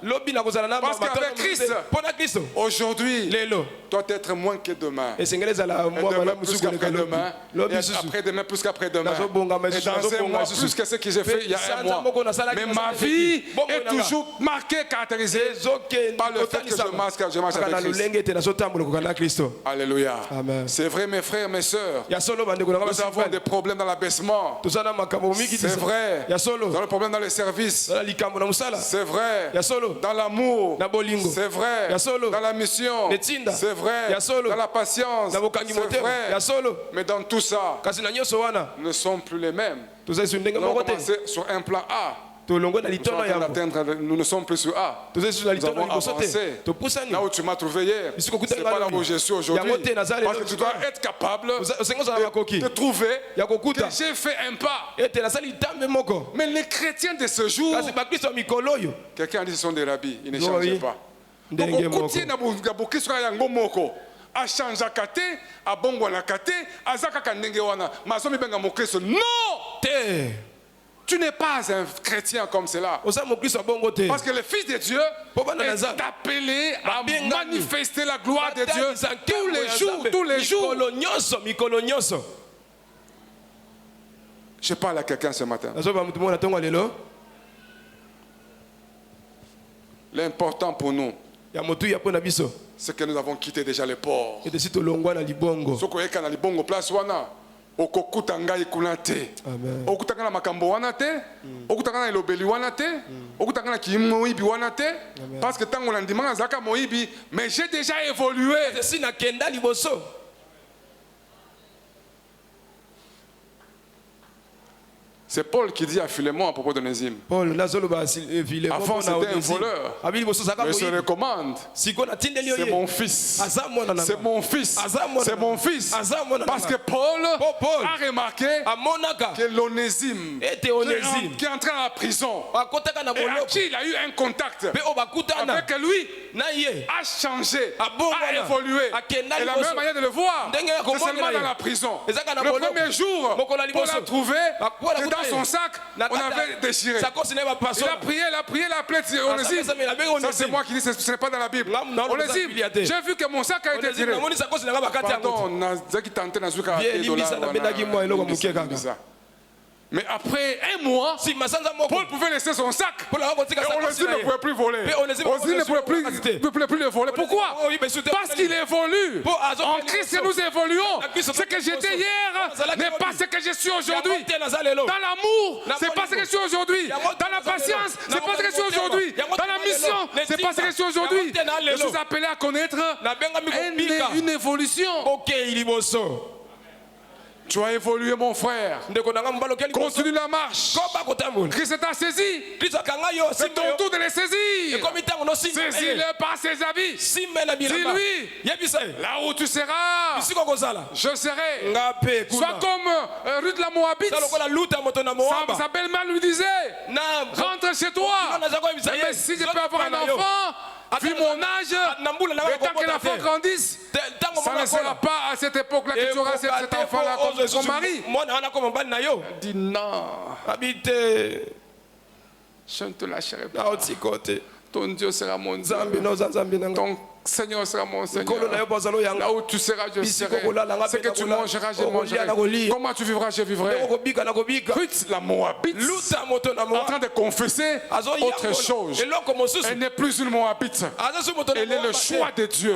Parce qu'avec Christ, aujourd'hui, doit être moins que demain. Et demain plus qu'après-demain. Et après-demain plus qu'après-demain. Et dans un mois plus que ce que j'ai fait il y a un mois. Mais ma vie est toujours marquée, caractérisée par le fait que je marche avec Christ. Alléluia. C'est vrai mes frères, mes sœurs. Nous avons des problèmes dans l'abaissement. C'est vrai. Dans le problème dans les services. C'est vrai. Dans l'amour. C'est vrai. Dans la mission. C'est vrai. Dans la patience. C'est vrai. Mais dans tout ça, nous ne sommes plus les mêmes. Nous avons commencé sur un plan A. Nous ne sommes plus sur A. Nous avons avancé. Là où tu m'as trouvé hier, ce n'est pas là où je suis aujourd'hui. Parce que tu dois être capable de trouver que j'ai fait un pas. Mais les chrétiens de ce jour, quelqu'un a dit ce sont des rabbis, ils ne changent pas. Donc, a changé kate, a bongwana kate, a zakaka ndenge wana, masomi benga mokristo. Non! Tu n'es pas un chrétien comme cela. Parce que le Fils de Dieu est appelé à manifester la gloire de Dieu tous les jours, tous les jours. Je parle à quelqu'un ce matin. L'important pour nous, c'est que nous avons quitté déjà le port. Okukuta ngai kuna te. Okutanga na makambo wana te. Okutanga na elobeli wana te. Okutanga na kimoibi wana te. Parce que tango landima na zaka moibi, mais j'ai déjà évolué. C'est Paul qui dit à Philémon à propos de Onésime. Avant c'était un voleur. Mais se recommande. C'est mon fils. C'est mon fils. C'est mon fils. Parce que Paul a remarqué que l'Onésime qui est entré dans la prison et à qui il a eu un contact avec lui a changé, a évolué. Et la meilleure manière de le voir, c'est seulement dans la prison. Le premier jour, Paul a trouvé que dans son sac, on avait déchiré. Il a prié, il a appelé Onésime. Ça c'est moi qui dis, ce n'est pas dans la Bible. Onésime, j'ai vu que mon sac a été tiré. Pardon, mais après un mois, Paul pouvait laisser son sac. Et Onésime ne pouvait plus voler. Onésime ne pouvait plus le voler. Pourquoi? Parce qu'il évolue. En Christ, nous évoluons. Ce que j'étais hier n'est pas ce que je suis aujourd'hui. Dans l'amour, c'est pas ce que je suis aujourd'hui. Dans la patience, c'est pas ce que je suis aujourd'hui. Dans la mission, évolution. C'est pas ce que je suis aujourd'hui. Je suis appelé à connaître une évolution. Tu as évolué, mon frère. Continue la marche. Christ t'a saisi. C'est ton tour de les saisir. Saisis-le par ses habits. Dis-lui, là où tu seras, je serai. Sois comme Ruth la Moabite. Sa belle-mère lui disait, rentre chez toi. Mais si je peux avoir un enfant, vu mon âge, le temps que l'enfant grandisse, ça ne sera pas à cette époque-là que tu auras cet enfant-là comme ton mari. Dis non. Je ne te lâcherai pas. Ton Dieu sera mon Dieu. Ton Seigneur sera mon Seigneur. Là où tu seras, je serai. Ce que tu mangeras, je mangerai. Comment tu vivras, je vivrai. Ruth, la Moabite, en train de confesser autre chose. Elle n'est plus une Moabite. Elle est le choix de Dieu.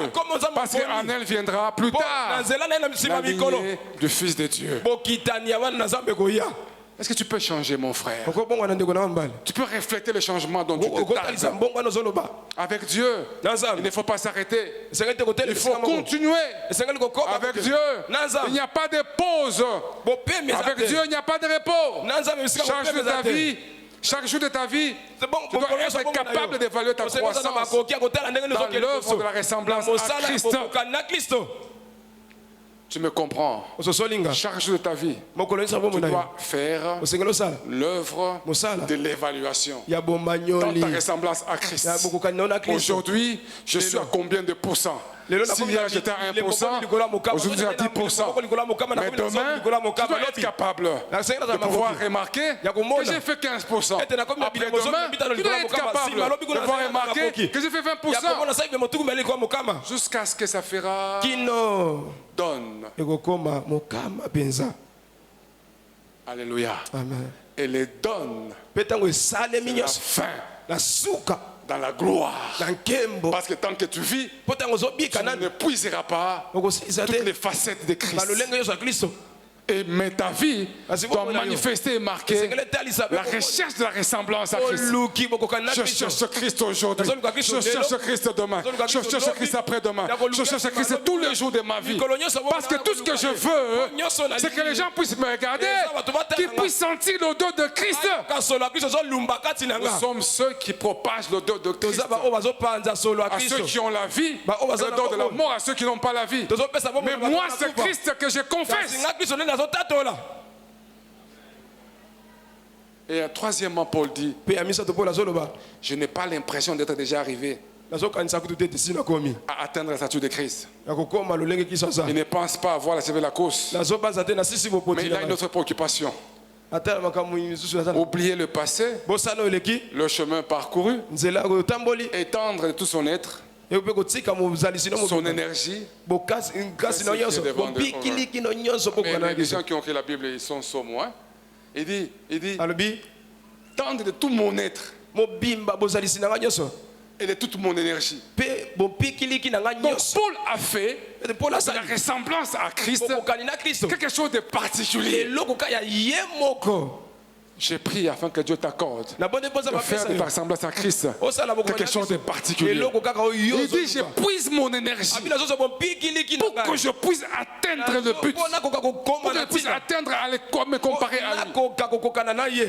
Parce qu'en elle viendra plus tard la lignée du Fils de Dieu. Est-ce que tu peux changer, mon frère? Tu peux refléter le changement dont tu te tardes. Avec Dieu, il ne faut pas s'arrêter. Il faut continuer. Avec Dieu, il n'y a pas de pause. Avec Dieu, il n'y a pas de repos. Chaque jour de ta vie, chaque jour de ta vie, tu dois être capable d'évaluer ta croissance dans l'œuvre de la ressemblance à Christ. Tu me comprends? Chaque jour de ta vie, tu dois faire l'œuvre de l'évaluation dans ta ressemblance à Christ. Aujourd'hui, je suis à combien de pourcents? Si hier j'étais à 1%, aujourd'hui j'ai à 10%. Mais demain, tu dois être capable de pouvoir remarquer que j'ai fait 15%. Après demain, tu dois être capable de pouvoir remarquer que j'ai fait 20%. Jusqu'à ce que ça fera donne. Alléluia. Amen. Et les donne la fin. Dans la gloire. Parce que tant que tu vis, tu ne puiseras pas toutes les facettes de Christ. Mais ta vie doit manifester et marquer la recherche de la ressemblance à Christ. Je cherche Christ aujourd'hui. Je cherche Christ demain. Je cherche Christ après-demain. Je cherche Christ tous les jours de ma vie. Parce que tout ce que je veux, c'est que les gens puissent me regarder, qu'ils puissent sentir l'odeur de Christ. Nous sommes ceux qui propagent l'odeur de Christ. À ceux qui ont la vie, l'odeur de la mort, à ceux qui n'ont pas la vie. Mais moi, c'est Christ que je confesse. Et troisièmement, Paul dit, je n'ai pas l'impression d'être déjà arrivé à atteindre la statue de Christ. Il ne pense pas avoir achevé la course, mais il a une autre préoccupation. Oublier le passé, le chemin parcouru, étendre de tout son être, son énergie. Mais les gens qui ont écrit la Bible, ils sont sourds. Il dit, tendre de tout mon être et de toute mon énergie. Donc Paul a fait de la ressemblance à Christ quelque chose de particulier. J'ai prié afin que Dieu t'accorde de faire de ta ressemblance à Christ quelque chose de particulier. Il dit, je puise mon énergie pour que je puisse atteindre le but, pour que je puisse atteindre à me comparer à lui.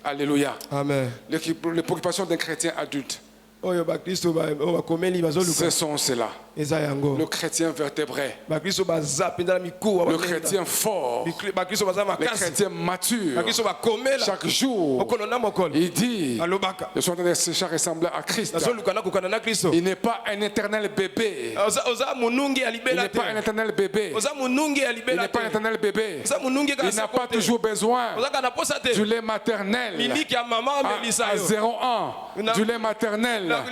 Alléluia. Amen. Les préoccupations d'un chrétien adulte, ce sont ceux-là. Le chrétien vertébré, le chrétien fort, le chrétien mature. Chaque jour, il dit, je suis en train de chercher à ressembler à Christ. Il n'est pas un éternel bébé. Il n'est pas un éternel bébé. Il n'est pas un éternel bébé. Il n'a pas toujours besoin du lait maternel à 0 ans, du lait maternel à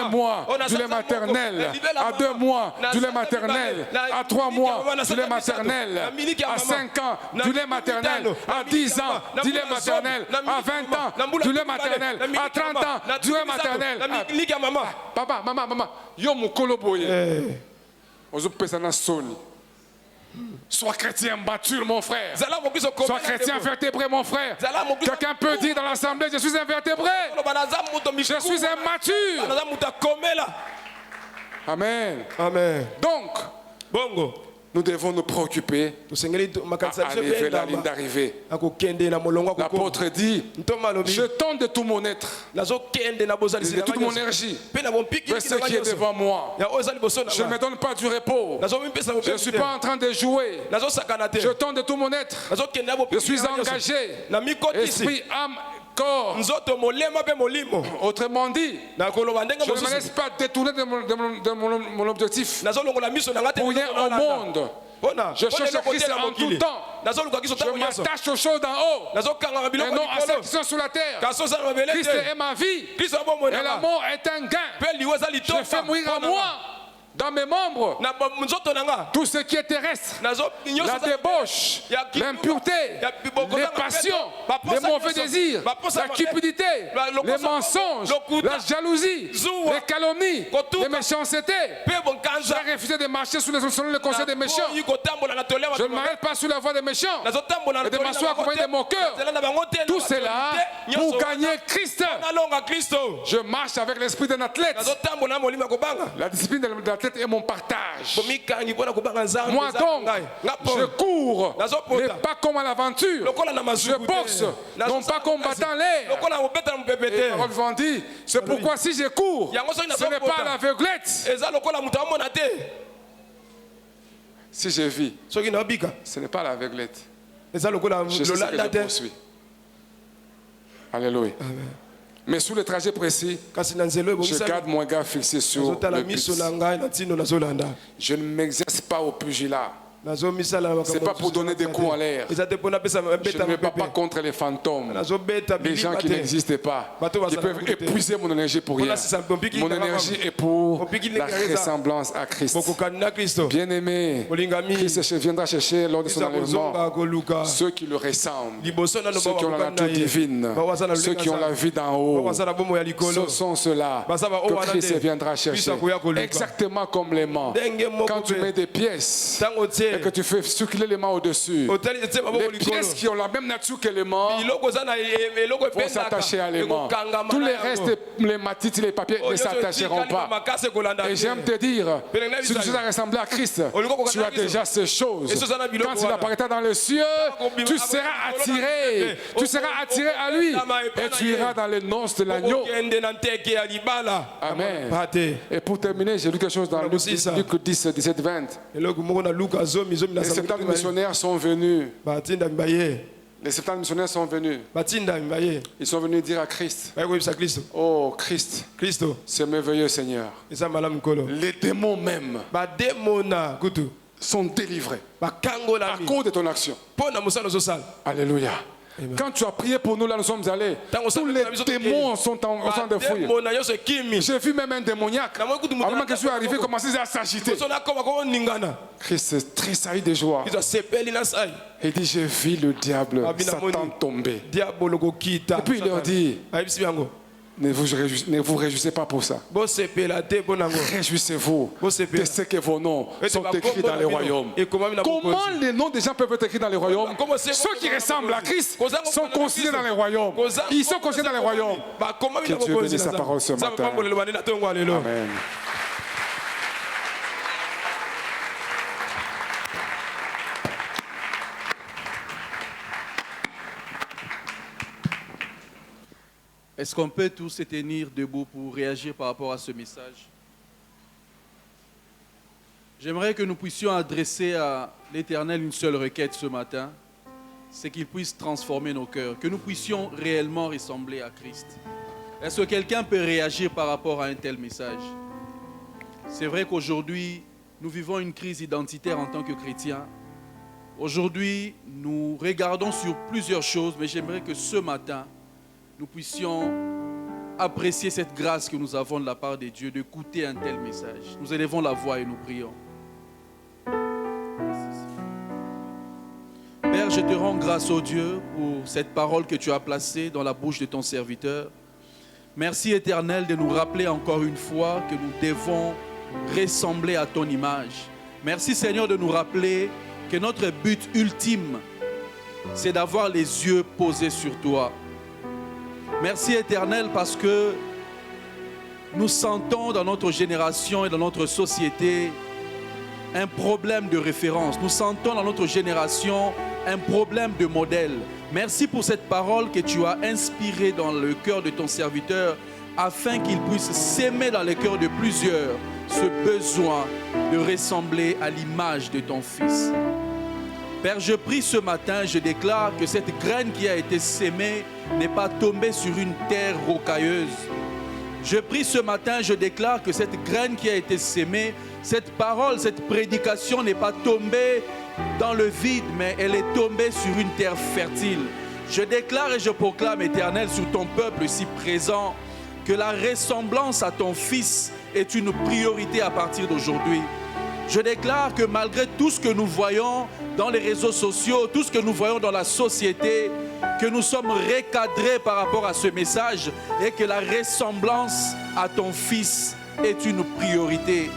1 mois, du lait maternel à 2 mois, du lait maternel à 3 mois, du lait maternel à 5 ans, du lait maternel à 10 ans, du lait maternel à 20 ans, du lait maternel à 30 ans, du lait maternel. Papa, maman, yo mukolo boye. Ozo pesa na soni. Sois chrétien mature, mon frère. Sois chrétien vertébré, mon frère. Quelqu'un peut dire dans l'assemblée, je suis un vertébré. Je suis un mature. Amen. Amen. Donc, nous devons nous préoccuper à arriver à la ligne d'arrivée. L'apôtre dit, je tente de tout mon être, de toute mon énergie, vers ce qui est devant moi. Je ne me donne pas du repos. Je ne suis pas en train de jouer. Je tente de tout mon être. Je suis engagé. Esprit, âme, corps. Autrement dit, je ne me laisse pas détourner de mon objectif. Pour rien au monde. Je cherche Christ en tout temps. Je m'attache aux choses d'en haut et non à ceux qui sont sur la terre. Christ est ma vie et la mort est un gain. Je fais mourir en moi, dans mes membres, tout ce qui est terrestre, la débauche, l'impureté, les passions, les mauvais désirs, la cupidité, les mensonges, la jalousie, les calomnies, les méchancetés. J'ai refusé de marcher selon le conseil des méchants. Je ne m'arrête pas sur la voie des méchants et de m'asseoir accompagné de mon cœur. Tout cela pour gagner Christ. Je marche avec l'esprit d'un athlète. La discipline de l'athlète est mon partage. Moi donc, je cours, mais pas comme à l'aventure. Je boxe, non pas comme battant l'air. Et la parole dit, c'est pourquoi si je cours, ce n'est pas à l'aveuglette. Si je vis, ce n'est pas à l'aveuglette. Je sais ce que je poursuis. Alléluia. Mais sous le trajet précis, je garde mon regard fixé sur le but. Je ne m'exerce pas au pugilat. Ce n'est pas pour donner des coups en l'air. Je ne me bats pas contre les fantômes, les gens qui n'existent pas, qui peuvent épuiser mon énergie pour rien. Mon énergie est pour la ressemblance à Christ. Bien-aimé, Christ viendra chercher lors de son enlèvement ceux qui le ressemblent, ceux qui ont la nature divine, ceux qui ont la vie d'en haut. Ce sont ceux-là que Christ viendra chercher. Exactement comme l'aimant. Quand tu mets des pièces et que tu fais circuler les mains au-dessus, les pièces qui ont la même nature que l'aimant vont s'attacher à l'aimant. Tous les restes, les matites, les papiers ne s'attacheront pas. Et j'aime te dire, si tu as ressemblé à Christ, tu as déjà ces choses. Quand il apparaîtra dans les cieux, tu seras attiré. Tu seras attiré à lui. Et tu iras dans les noces de l'agneau. Amen. Et pour terminer, j'ai lu quelque chose dans Luc 10, 17, 20. Les 70 missionnaires sont venus. Les 70 missionnaires sont venus. Ils sont venus dire à Christ, oh Christ, c'est merveilleux Seigneur. Les démons même sont délivrés à cause de ton action. Alléluia. Amen. Quand tu as prié pour nous, là nous sommes allés, tous les démons sont en train de fuir. J'ai vu même un démoniaque, avant que je suis arrivé, commencer à s'agiter. Christ tressaillit de joie. Il dit, j'ai vu le diable, Satan tomber. Et puis il leur dit, ne vous réjouissez pas pour ça. Réjouissez-vous de ce que vos noms sont écrits dans les royaumes. Comment les noms des gens peuvent être écrits dans les royaumes? Ceux qui ressemblent à Christ sont considérés dans les royaumes. Ils sont considérés dans les royaumes. Que Dieu bénisse sa parole ce matin. Amen. Est-ce qu'on peut tous se tenir debout pour réagir par rapport à ce message? J'aimerais que nous puissions adresser à l'Éternel une seule requête ce matin, c'est qu'il puisse transformer nos cœurs, que nous puissions réellement ressembler à Christ. Est-ce que quelqu'un peut réagir par rapport à un tel message? C'est vrai qu'aujourd'hui, nous vivons une crise identitaire en tant que chrétiens. Aujourd'hui, nous regardons sur plusieurs choses, mais j'aimerais que ce matin, nous puissions apprécier cette grâce que nous avons de la part de Dieu, d'écouter un tel message. Nous élevons la voix et nous prions. Père, je te rends grâce, ô Dieu, pour cette parole que tu as placée dans la bouche de ton serviteur. Merci, Éternel, de nous rappeler encore une fois que nous devons ressembler à ton image. Merci, Seigneur, de nous rappeler que notre but ultime, c'est d'avoir les yeux posés sur toi. Merci Éternel parce que nous sentons dans notre génération et dans notre société un problème de référence. Nous sentons dans notre génération un problème de modèle. Merci pour cette parole que tu as inspirée dans le cœur de ton serviteur afin qu'il puisse s'aimer dans le cœur de plusieurs ce besoin de ressembler à l'image de ton Fils. Père, je prie ce matin, je déclare que cette graine qui a été sémée n'est pas tombée sur une terre rocailleuse. Je prie ce matin, je déclare que cette graine qui a été sémée, cette parole, cette prédication n'est pas tombée dans le vide, mais elle est tombée sur une terre fertile. Je déclare et je proclame, Éternel, sur ton peuple ici présent, que la ressemblance à ton Fils est une priorité à partir d'aujourd'hui. Je déclare que malgré tout ce que nous voyons dans les réseaux sociaux, tout ce que nous voyons dans la société, que nous sommes recadrés par rapport à ce message et que la ressemblance à ton Fils est une priorité.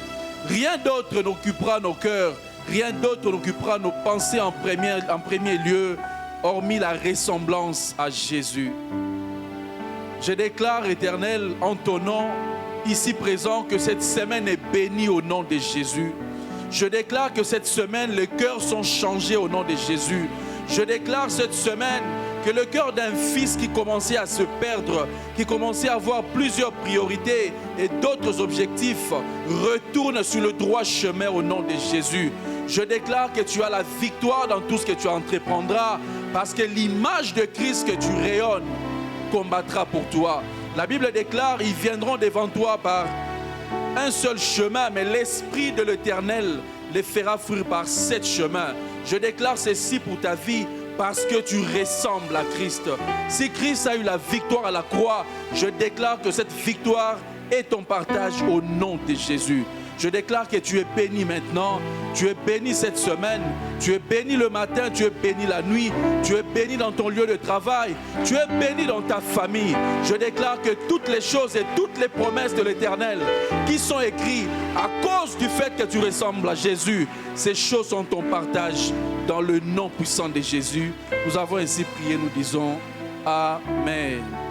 Rien d'autre n'occupera nos cœurs, rien d'autre n'occupera nos pensées en premier lieu, hormis la ressemblance à Jésus. Je déclare, Éternel, en ton nom, ici présent, que cette semaine est bénie au nom de Jésus. Je déclare que cette semaine, les cœurs sont changés au nom de Jésus. Je déclare cette semaine que le cœur d'un fils qui commençait à se perdre, qui commençait à avoir plusieurs priorités et d'autres objectifs, retourne sur le droit chemin au nom de Jésus. Je déclare que tu as la victoire dans tout ce que tu entreprendras parce que l'image de Christ que tu rayonnes combattra pour toi. La Bible déclare, ils viendront devant toi par un seul chemin, mais l'Esprit de l'Éternel les fera fuir par 7 chemins. Je déclare ceci pour ta vie parce que tu ressembles à Christ. Si Christ a eu la victoire à la croix, je déclare que cette victoire est ton partage au nom de Jésus. Je déclare que tu es béni maintenant, tu es béni cette semaine, tu es béni le matin, tu es béni la nuit, tu es béni dans ton lieu de travail, tu es béni dans ta famille. Je déclare que toutes les choses et toutes les promesses de l'Éternel qui sont écrites à cause du fait que tu ressembles à Jésus, ces choses sont ton partage dans le nom puissant de Jésus. Nous avons ainsi prié, nous disons Amen.